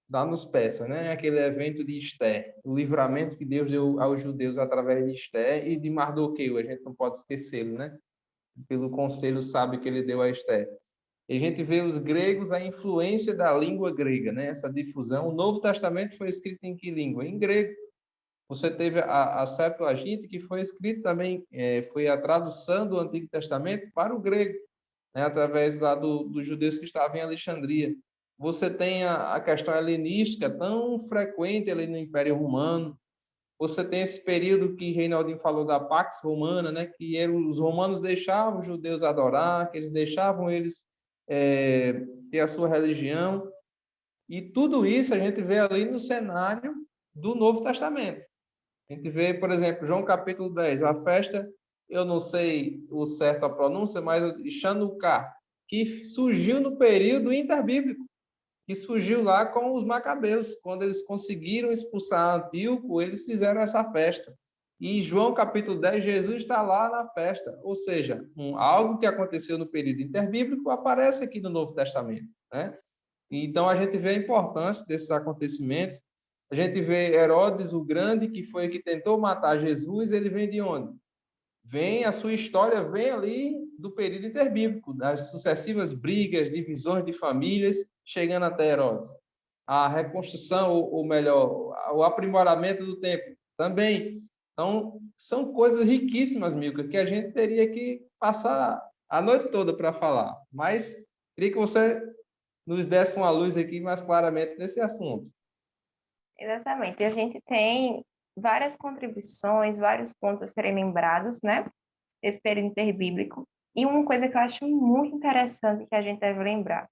dá-nos peça, né? Aquele evento de Esther, o livramento que Deus deu aos judeus através de Esther e de Mardoqueu, a gente não pode esquecê-lo, né? Pelo conselho sábio que ele deu a Esther. E a gente vê os gregos, a influência da língua grega, né? Essa difusão. O Novo Testamento foi escrito em que língua? Em grego. Você teve a Septuaginta, que foi escrito também, foi a tradução do Antigo Testamento para o grego, né? Através lá dos judeus que estavam em Alexandria. Você tem a questão helenística tão frequente ali no Império Romano. Você tem esse período que Reinaldinho falou da Pax Romana, né? Que os romanos deixavam os judeus adorar, que eles deixavam eles ter a sua religião. E tudo isso a gente vê ali no cenário do Novo Testamento. A gente vê, por exemplo, João capítulo 10, a festa, eu não sei o certo a pronúncia, mas Chanukah, que surgiu no período interbíblico, que surgiu lá com os macabeus. Quando eles conseguiram expulsar Antíoco, eles fizeram essa festa. E João capítulo 10, Jesus está lá na festa. Ou seja, algo que aconteceu no período interbíblico aparece aqui no Novo Testamento, né? Então, a gente vê a importância desses acontecimentos. A gente vê Herodes o Grande, que foi o que tentou matar Jesus, ele vem de onde? A sua história vem ali do período interbíblico, das sucessivas brigas, divisões de famílias, chegando até Herodes. A reconstrução, ou melhor, o aprimoramento do templo também. Então, são coisas riquíssimas, Milka, que a gente teria que passar a noite toda para falar. Mas queria que você nos desse uma luz aqui mais claramente nesse assunto. Exatamente. E a gente tem várias contribuições, vários pontos a serem lembrados, né? Esse período interbíblico. E uma coisa que eu acho muito interessante que a gente deve lembrar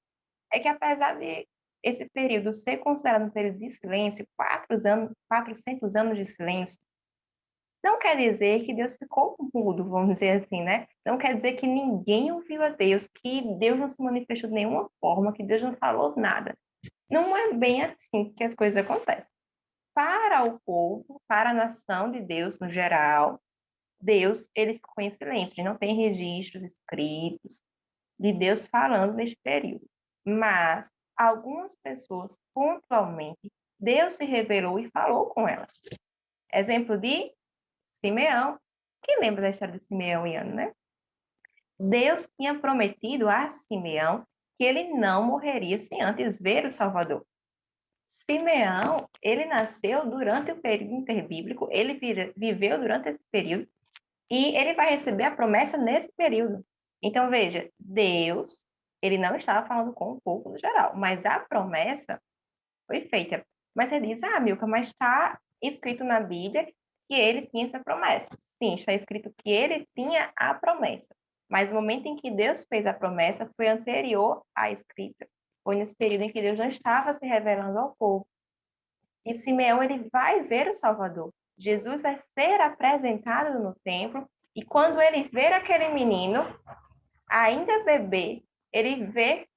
é que, apesar de esse período ser considerado um período de silêncio, 400 anos de silêncio, não quer dizer que Deus ficou mudo, vamos dizer assim, né? Não quer dizer que ninguém ouviu a Deus, que Deus não se manifestou de nenhuma forma, que Deus não falou nada. Não é bem assim que as coisas acontecem. Para o povo, para a nação de Deus no geral, Deus, ele ficou em silêncio, ele não tem registros escritos de Deus falando neste período. Mas algumas pessoas, pontualmente, Deus se revelou e falou com elas. Exemplo de Simeão. Quem lembra da história de Simeão e Ana, né? Deus tinha prometido a Simeão que ele não morreria sem antes ver o Salvador. Simeão, ele nasceu durante o período interbíblico, ele viveu durante esse período e ele vai receber a promessa nesse período. Então, veja, Deus, ele não estava falando com o povo no geral, mas a promessa foi feita. Mas você diz, Milka, mas está escrito na Bíblia que ele tinha essa promessa. Sim, está escrito que ele tinha a promessa. Mas o momento em que Deus fez a promessa foi anterior à escrita. Foi nesse período em que Deus não estava se revelando ao povo. E Simeão, ele vai ver o Salvador. Jesus vai ser apresentado no templo. E quando ele ver aquele menino, ainda bebê, ele vê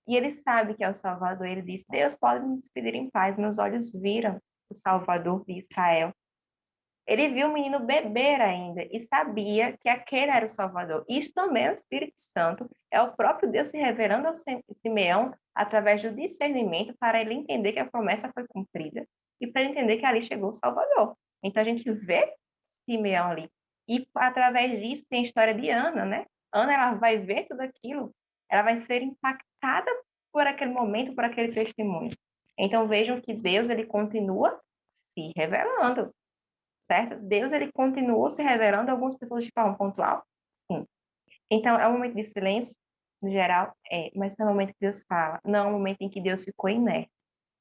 e ele sabe que é o Salvador. Ele diz, Deus pode me despedir em paz. Meus olhos viram o Salvador de Israel. Ele viu o menino beber ainda e sabia que aquele era o Salvador. Isso também é o Espírito Santo, é o próprio Deus se revelando ao Simeão através do discernimento para ele entender que a promessa foi cumprida e para ele entender que ali chegou o Salvador. Então a gente vê Simeão ali. E através disso tem a história de Ana, né? Ana, ela vai ver tudo aquilo, ela vai ser impactada por aquele momento, por aquele testemunho. Então vejam que Deus, ele continua se revelando. Certo? Deus, ele continuou se revelando a algumas pessoas de forma pontual? Sim. Então, é um momento de silêncio, no geral, mas é um momento que Deus fala, não é um momento em que Deus ficou inerte.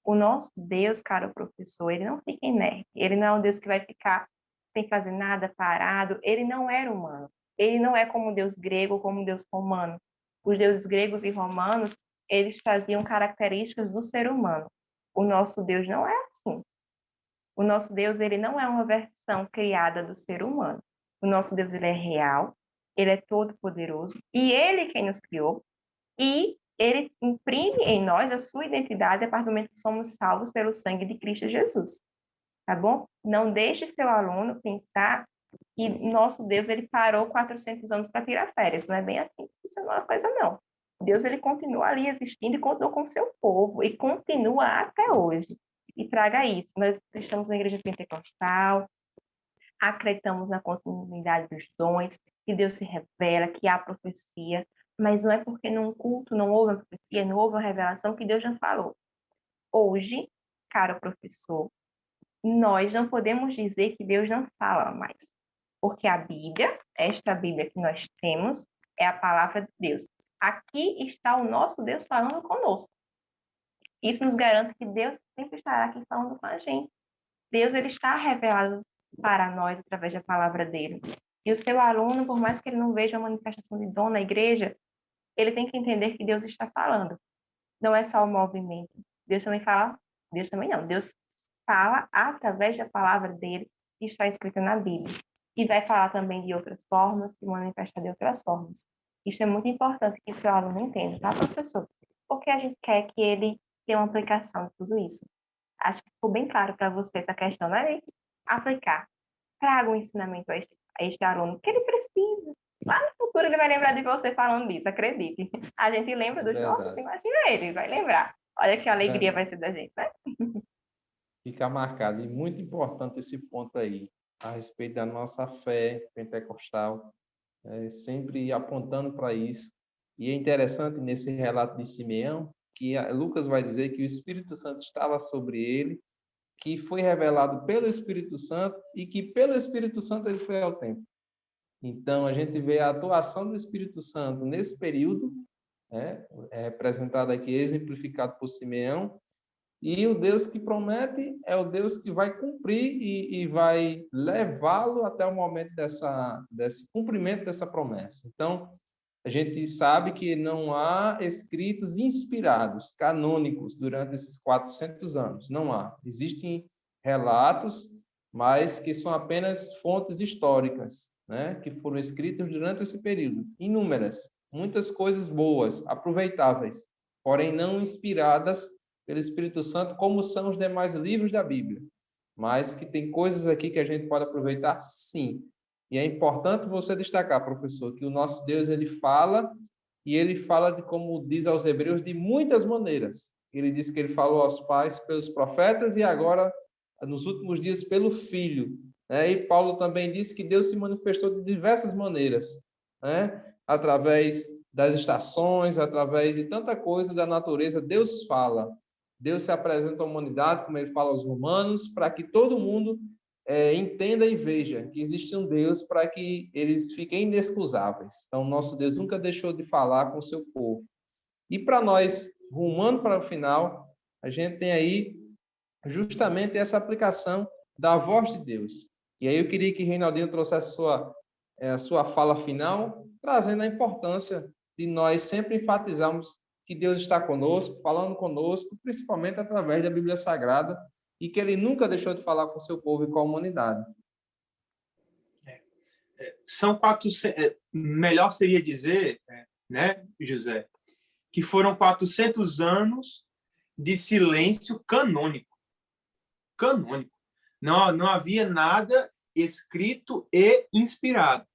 O nosso Deus, caro professor, ele não fica inerte, ele não é um Deus que vai ficar sem fazer nada, parado, ele não era humano, ele não é como o Deus grego ou como o Deus romano. Os deuses gregos e romanos, eles traziam características do ser humano. O nosso Deus não é assim. O nosso Deus, ele não é uma versão criada do ser humano. O nosso Deus, ele é real, ele é todo-poderoso, e ele quem nos criou, e ele imprime em nós a sua identidade a partir do momento que somos salvos pelo sangue de Cristo Jesus. Tá bom? Não deixe seu aluno pensar que nosso Deus, ele parou 400 anos para tirar férias. Não é bem assim. Isso não é uma coisa, não. Deus, ele continua ali existindo e continua com o seu povo, e continua até hoje. E traga isso. Nós estamos na igreja pentecostal, acreditamos na continuidade dos dons, que Deus se revela, que há profecia, mas não é porque num culto não houve uma profecia, não houve uma revelação que Deus não falou. Hoje, caro professor, nós não podemos dizer que Deus não fala mais, porque a Bíblia, esta Bíblia que nós temos, é a palavra de Deus. Aqui está o nosso Deus falando conosco. Isso nos garante que Deus sempre estará aqui falando com a gente. Deus, ele está revelado para nós através da palavra dele. E o seu aluno, por mais que ele não veja a manifestação de dom na igreja, ele tem que entender que Deus está falando. Não é só o movimento. Deus também fala, Deus também não. Deus fala através da palavra dele, que está escrita na Bíblia. E vai falar também de outras formas, se manifestar de outras formas. Isso é muito importante que o seu aluno entenda, tá, professor? Porque a gente quer que ele tenha uma aplicação de tudo isso. Acho que ficou bem claro para você essa questão, né? Aplicar. Traga um ensinamento a este aluno que ele precisa. Lá no futuro ele vai lembrar de você falando disso, acredite. A gente lembra dos nossos, imagina ele, vai lembrar. Olha que alegria vai ser da gente, né? Fica marcado. E muito importante esse ponto aí, a respeito da nossa fé pentecostal, sempre apontando para isso. E é interessante nesse relato de Simeão, que Lucas vai dizer que o Espírito Santo estava sobre ele, que foi revelado pelo Espírito Santo e que pelo Espírito Santo ele foi ao templo. Então, a gente vê a atuação do Espírito Santo nesse período, representado aqui, exemplificado por Simeão, e o Deus que promete é o Deus que vai cumprir e vai levá-lo até o momento desse cumprimento dessa promessa. Então, a gente sabe que não há escritos inspirados, canônicos, durante esses 400 anos. Não há. Existem relatos, mas que são apenas fontes históricas, né? Que foram escritas durante esse período. Inúmeras. Muitas coisas boas, aproveitáveis, porém não inspiradas pelo Espírito Santo, como são os demais livros da Bíblia. Mas que tem coisas aqui que a gente pode aproveitar, sim. E é importante você destacar, professor, que o nosso Deus, ele fala, e ele fala, como diz aos Hebreus, de muitas maneiras. Ele diz que ele falou aos pais pelos profetas e agora, nos últimos dias, pelo Filho. E Paulo também disse que Deus se manifestou de diversas maneiras, através das estações, através de tanta coisa da natureza. Deus fala. Deus se apresenta à humanidade, como ele fala aos romanos, para que todo mundo entenda e veja que existe um Deus para que eles fiquem inexcusáveis. Então, nosso Deus nunca deixou de falar com o seu povo. E para nós, rumando para o final, a gente tem aí justamente essa aplicação da voz de Deus. E aí eu queria que Reinaldinho trouxesse a sua fala final, trazendo a importância de nós sempre enfatizarmos que Deus está conosco, falando conosco, principalmente através da Bíblia Sagrada, e que ele nunca deixou de falar com o seu povo e com a humanidade. Melhor seria dizer, né, José, que foram 400 anos de silêncio canônico. Canônico. Não havia nada escrito e inspirado,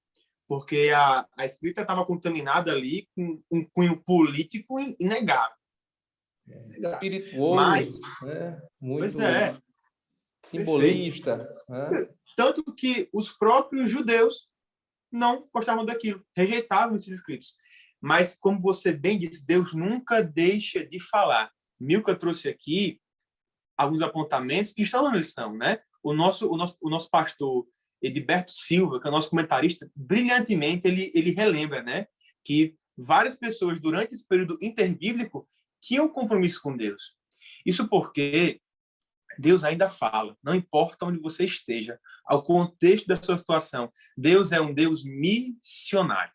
porque a escrita estava contaminada ali com um cunho político inegável. Espirituoso, mas, muito simbolista. Tanto que os próprios judeus não gostavam daquilo, rejeitavam esses escritos. Mas, como você bem disse, Deus nunca deixa de falar. Milka trouxe aqui alguns apontamentos que estão na lição, né? O nosso pastor Edilberto Silva, que é o nosso comentarista, brilhantemente ele relembra, né? que várias pessoas, durante esse período interbíblico, tinham compromisso com Deus. Isso porque Deus ainda fala, não importa onde você esteja, ao contexto da sua situação. Deus é um Deus missionário.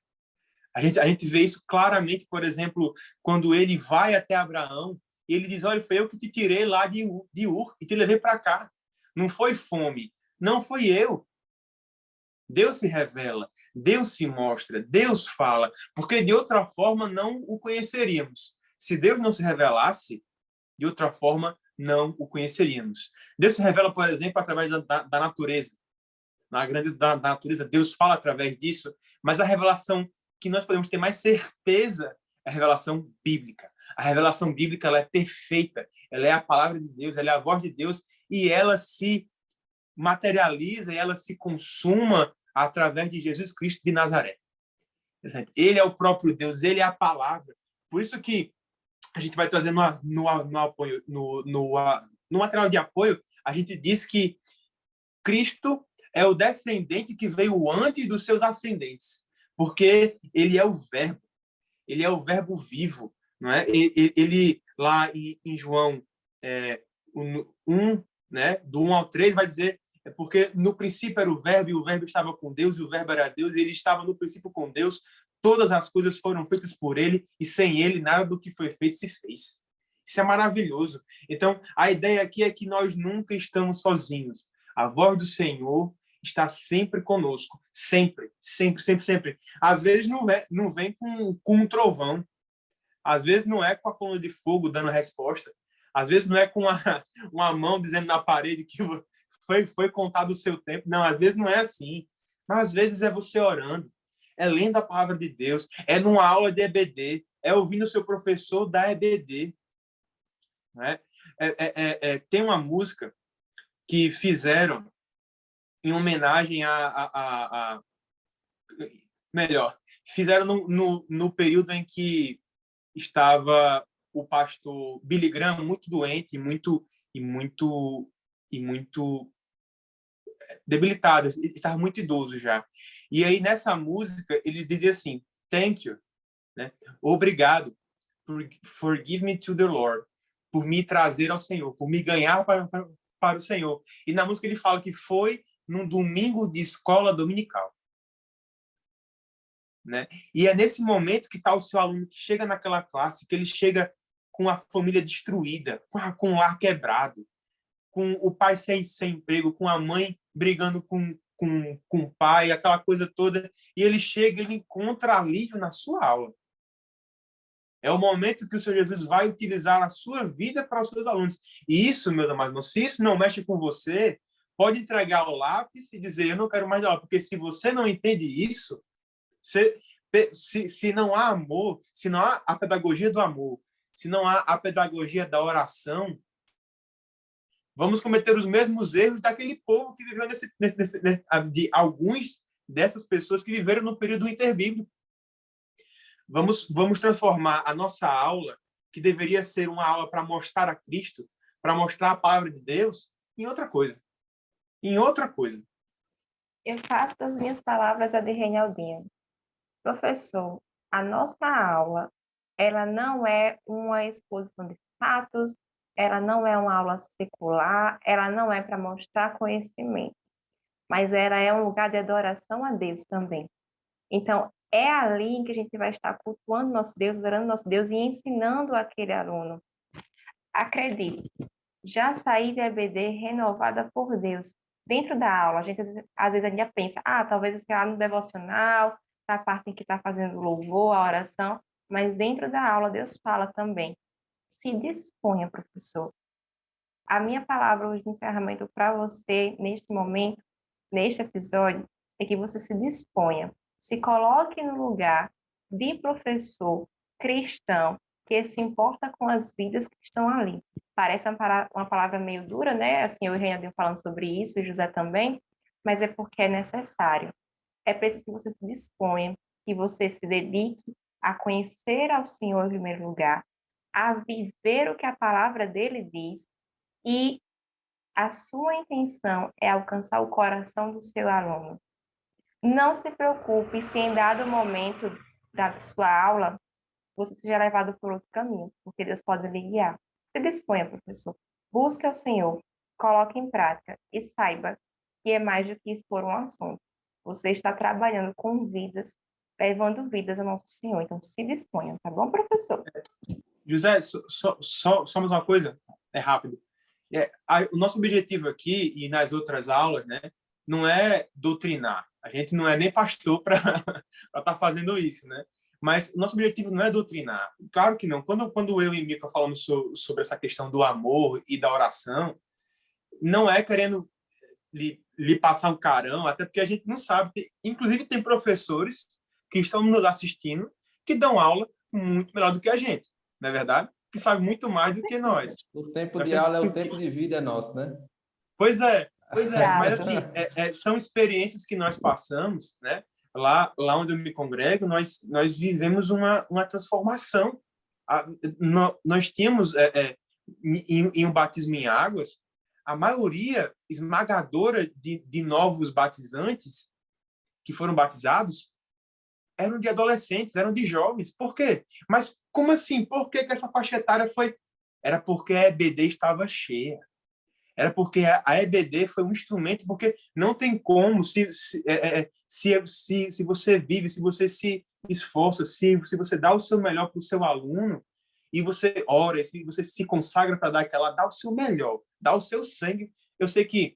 A gente vê isso claramente, por exemplo, quando ele vai até Abraão e ele diz, olha, foi eu que te tirei lá de Ur e te levei para cá. Não foi fome, não foi eu. Deus se revela, Deus se mostra, Deus fala, porque de outra forma não o conheceríamos. Se Deus não se revelasse, de outra forma não o conheceríamos. Deus se revela, por exemplo, através da natureza. Na grandeza da natureza, Deus fala através disso, mas a revelação que nós podemos ter mais certeza é a revelação bíblica. A revelação bíblica ela é perfeita, ela é a palavra de Deus, ela é a voz de Deus e ela se materializa e ela se consuma através de Jesus Cristo de Nazaré. Ele é o próprio Deus, ele é a palavra. Por isso que a gente vai trazer no material de apoio, a gente diz que Cristo é o descendente que veio antes dos seus ascendentes, porque ele é o verbo vivo, não é? Ele lá em João 1, né, do 1 ao 3, vai dizer porque no princípio era o verbo, e o verbo estava com Deus, e o verbo era Deus, e ele estava no princípio com Deus, todas as coisas foram feitas por ele, e sem ele nada do que foi feito se fez. Isso é maravilhoso. Então, a ideia aqui é que nós nunca estamos sozinhos. A voz do Senhor está sempre conosco. Sempre, sempre, sempre, sempre. Às vezes não vem com um trovão. Às vezes não é com a coluna de fogo dando resposta. Às vezes não é com uma mão dizendo na parede que foi contado o seu tempo. Não, às vezes não é assim. Mas às vezes é você orando, é lendo a palavra de Deus, é numa aula de EBD, é ouvindo o seu professor da EBD. Né? Tem uma música que fizeram em homenagem melhor, fizeram no período em que estava o pastor Billy Graham muito doente e muito debilitado, ele estava muito idoso já. E aí nessa música eles diziam assim, thank you, né? Obrigado, forgive me to the Lord, por me trazer ao Senhor, por me ganhar para o Senhor. E na música ele fala que foi num domingo de escola dominical. Né? E é nesse momento que está o seu aluno que chega naquela classe, que ele chega com a família destruída, com o lar quebrado, com o pai sem emprego, com a mãe brigando com o pai, aquela coisa toda, e ele chega e ele encontra alívio na sua aula. É o momento que o Senhor Jesus vai utilizar a sua vida para os seus alunos. E isso, meus amados, se isso não mexe com você, pode entregar o lápis e dizer, eu não quero mais dar aula, porque se você não entende isso, se não há amor, se não há a pedagogia do amor, se não há a pedagogia da oração, vamos cometer os mesmos erros daquele povo que viveu de alguns dessas pessoas que viveram no período interbíblico. Vamos transformar a nossa aula, que deveria ser uma aula para mostrar a Cristo, para mostrar a palavra de Deus, em outra coisa. Em outra coisa. Eu faço das minhas palavras a de Reinaldinho. Professor, a nossa aula, ela não é uma exposição de fatos, ela não é uma aula secular, ela não é para mostrar conhecimento, mas ela é um lugar de adoração a Deus também. Então, é ali que a gente vai estar cultuando nosso Deus, adorando nosso Deus e ensinando aquele aluno. Acredite, já saí de EBD renovada por Deus. Dentro da aula, a gente às vezes ainda pensa, talvez esse lá no devocional, a parte em que está fazendo louvor, a oração, mas dentro da aula Deus fala também. Se disponha, professor. A minha palavra hoje de encerramento para você, neste momento, neste episódio, é que você se disponha. Se coloque no lugar de professor cristão que se importa com as vidas que estão ali. Parece uma palavra meio dura, né? Assim, eu e o Reinaldinho falando sobre isso, e José também, mas é porque é necessário. É preciso que você se disponha, que você se dedique a conhecer ao Senhor em primeiro lugar, a viver o que a palavra dele diz, e a sua intenção é alcançar o coração do seu aluno. Não se preocupe se em dado momento da sua aula, você seja levado por outro caminho, porque Deus pode lhe guiar. Se disponha, professor. Busque ao Senhor, coloque em prática e saiba que é mais do que expor um assunto. Você está trabalhando com vidas, levando vidas ao nosso Senhor. Então, se disponha, tá bom, professor? José, só mais uma coisa, é rápido. O nosso objetivo aqui e nas outras aulas, né, não é doutrinar. A gente não é nem pastor para estar fazendo isso, né? Mas o nosso objetivo não é doutrinar. Claro que não. Quando eu e Mica falamos sobre essa questão do amor e da oração, não é querendo lhe passar um carão, até porque a gente não sabe. Inclusive, tem professores que estão nos assistindo que dão aula muito melhor do que a gente, não é verdade? Que sabem muito mais do que nós. O tempo Nós de temos aula é que... o tempo de vida nosso, né? Pois é. Mas Exato. assim, são experiências que nós passamos, né? Lá onde eu me congrego, nós vivemos uma transformação. Nós tínhamos, em um batismo em águas, a maioria esmagadora de novos batizantes que foram batizados eram de adolescentes, eram de jovens. Por quê? Mas como assim? Por que essa faixa etária foi? Era porque a EBD estava cheia. Era porque a EBD foi um instrumento, porque não tem como, se você vive, se você se esforça, se você dá o seu melhor para o seu aluno, e você ora, se você se consagra para dar aquela, dá o seu melhor, dá o seu sangue. Eu sei que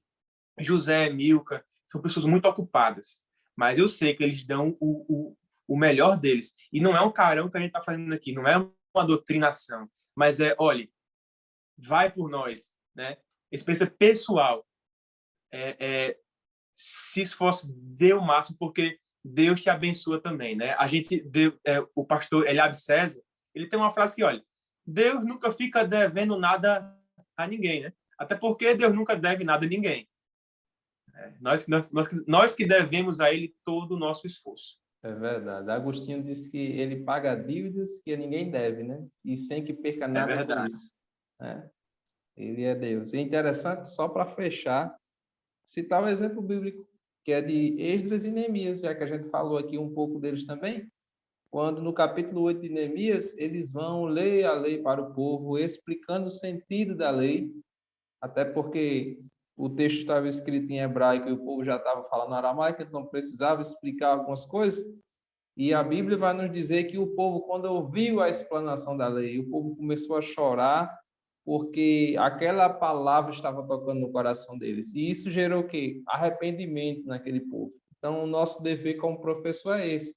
José, Milka, são pessoas muito ocupadas, mas eu sei que eles dão o melhor deles. E não é um carão que a gente está fazendo aqui, não é uma doutrinação, mas olhe, vai por nós, né? Experiência pessoal, se esforce, dê o máximo, porque Deus te abençoa também, né? O pastor Eliab César, ele tem uma frase que, olha, Deus nunca fica devendo nada a ninguém, né? Até porque Deus nunca deve nada a ninguém. Nós que devemos a ele todo o nosso esforço. É verdade. Agostinho disse que ele paga dívidas que a ninguém deve, né? E sem que perca nada por isso, né? Ele é Deus. E é interessante, só para fechar, citar o exemplo bíblico, que é de Esdras e Neemias, já que a gente falou aqui um pouco deles também, quando no capítulo 8 de Neemias, eles vão ler a lei para o povo, explicando o sentido da lei, até porque o texto estava escrito em hebraico e o povo já estava falando aramaico, então precisava explicar algumas coisas, e a Bíblia vai nos dizer que o povo, quando ouviu a explanação da lei, o povo começou a chorar, porque aquela palavra estava tocando no coração deles. E isso gerou o quê? Arrependimento naquele povo. Então, o nosso dever como professor é esse: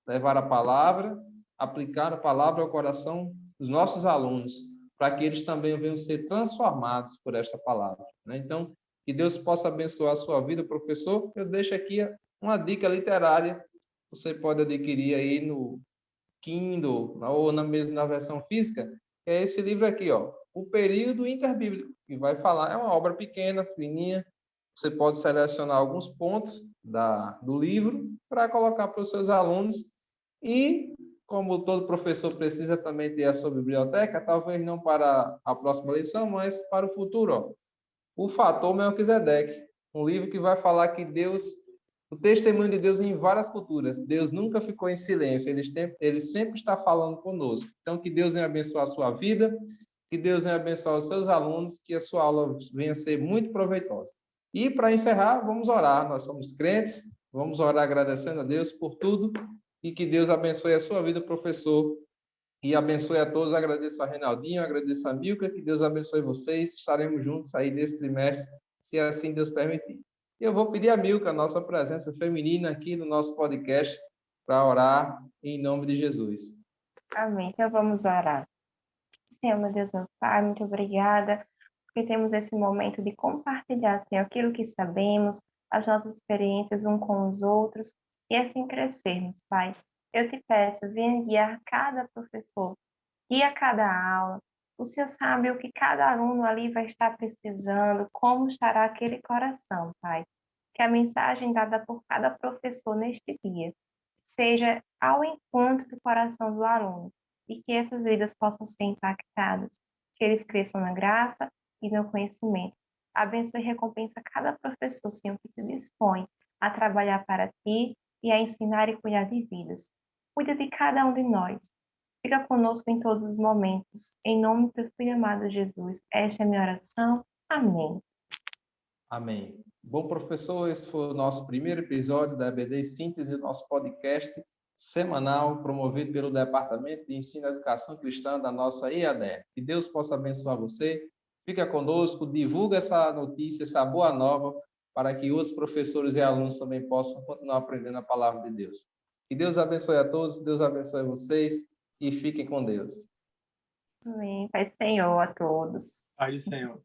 levar a palavra, aplicar a palavra ao coração dos nossos alunos, para que eles também venham ser transformados por esta palavra, né? Então, que Deus possa abençoar a sua vida, professor. Eu deixo aqui uma dica literária. Você pode adquirir aí no Kindle ou na versão física, que é esse livro aqui, ó, O Período Interbíblico, que vai falar, é uma obra pequena, fininha, você pode selecionar alguns pontos do livro para colocar para os seus alunos e, como todo professor precisa também ter a sua biblioteca, talvez não para a próxima lição, mas para o futuro, ó, O Fator Melquisedeque, um livro que vai falar que Deus, o testemunho de Deus em várias culturas. Deus nunca ficou em silêncio, ele sempre está falando conosco. Então, que Deus venha abençoar a sua vida, que Deus venha abençoar os seus alunos, que a sua aula venha ser muito proveitosa. E, para encerrar, vamos orar. Nós somos crentes, vamos orar agradecendo a Deus por tudo e que Deus abençoe a sua vida, professor, e abençoe a todos. Agradeço a Reinaldinho, agradeço a Milka, que Deus abençoe vocês. Estaremos juntos aí nesse trimestre, se assim Deus permitir. E eu vou pedir a Milka, a nossa presença feminina aqui no nosso podcast, para orar em nome de Jesus. Amém. Então vamos orar. Senhor, meu Deus, meu Pai, muito obrigada, porque temos esse momento de compartilhar, Senhor, aquilo que sabemos, as nossas experiências uns com os outros, e assim crescermos, Pai. Eu te peço, venha guiar cada professor, guia cada aula. O Senhor sabe o que cada aluno ali vai estar precisando, como estará aquele coração, Pai. Que a mensagem dada por cada professor neste dia seja ao encontro do coração do aluno e que essas vidas possam ser impactadas, que eles cresçam na graça e no conhecimento. Abençoe e recompensa cada professor, Senhor, que se dispõe a trabalhar para Ti e a ensinar e cuidar de vidas. Cuida de cada um de nós. Fica conosco em todos os momentos. Em nome do teu Filho amado Jesus. Esta é a minha oração. Amém. Amém. Bom, professor, esse foi o nosso primeiro episódio da EBD Síntese, nosso podcast semanal promovido pelo Departamento de Ensino e Educação Cristã da nossa EAD. Que Deus possa abençoar você. Fica conosco, divulga essa notícia, essa boa nova, para que outros professores e alunos também possam continuar aprendendo a palavra de Deus. Que Deus abençoe a todos, Deus abençoe vocês e fiquem com Deus. Amém. Pai do Senhor a todos. Pai do Senhor.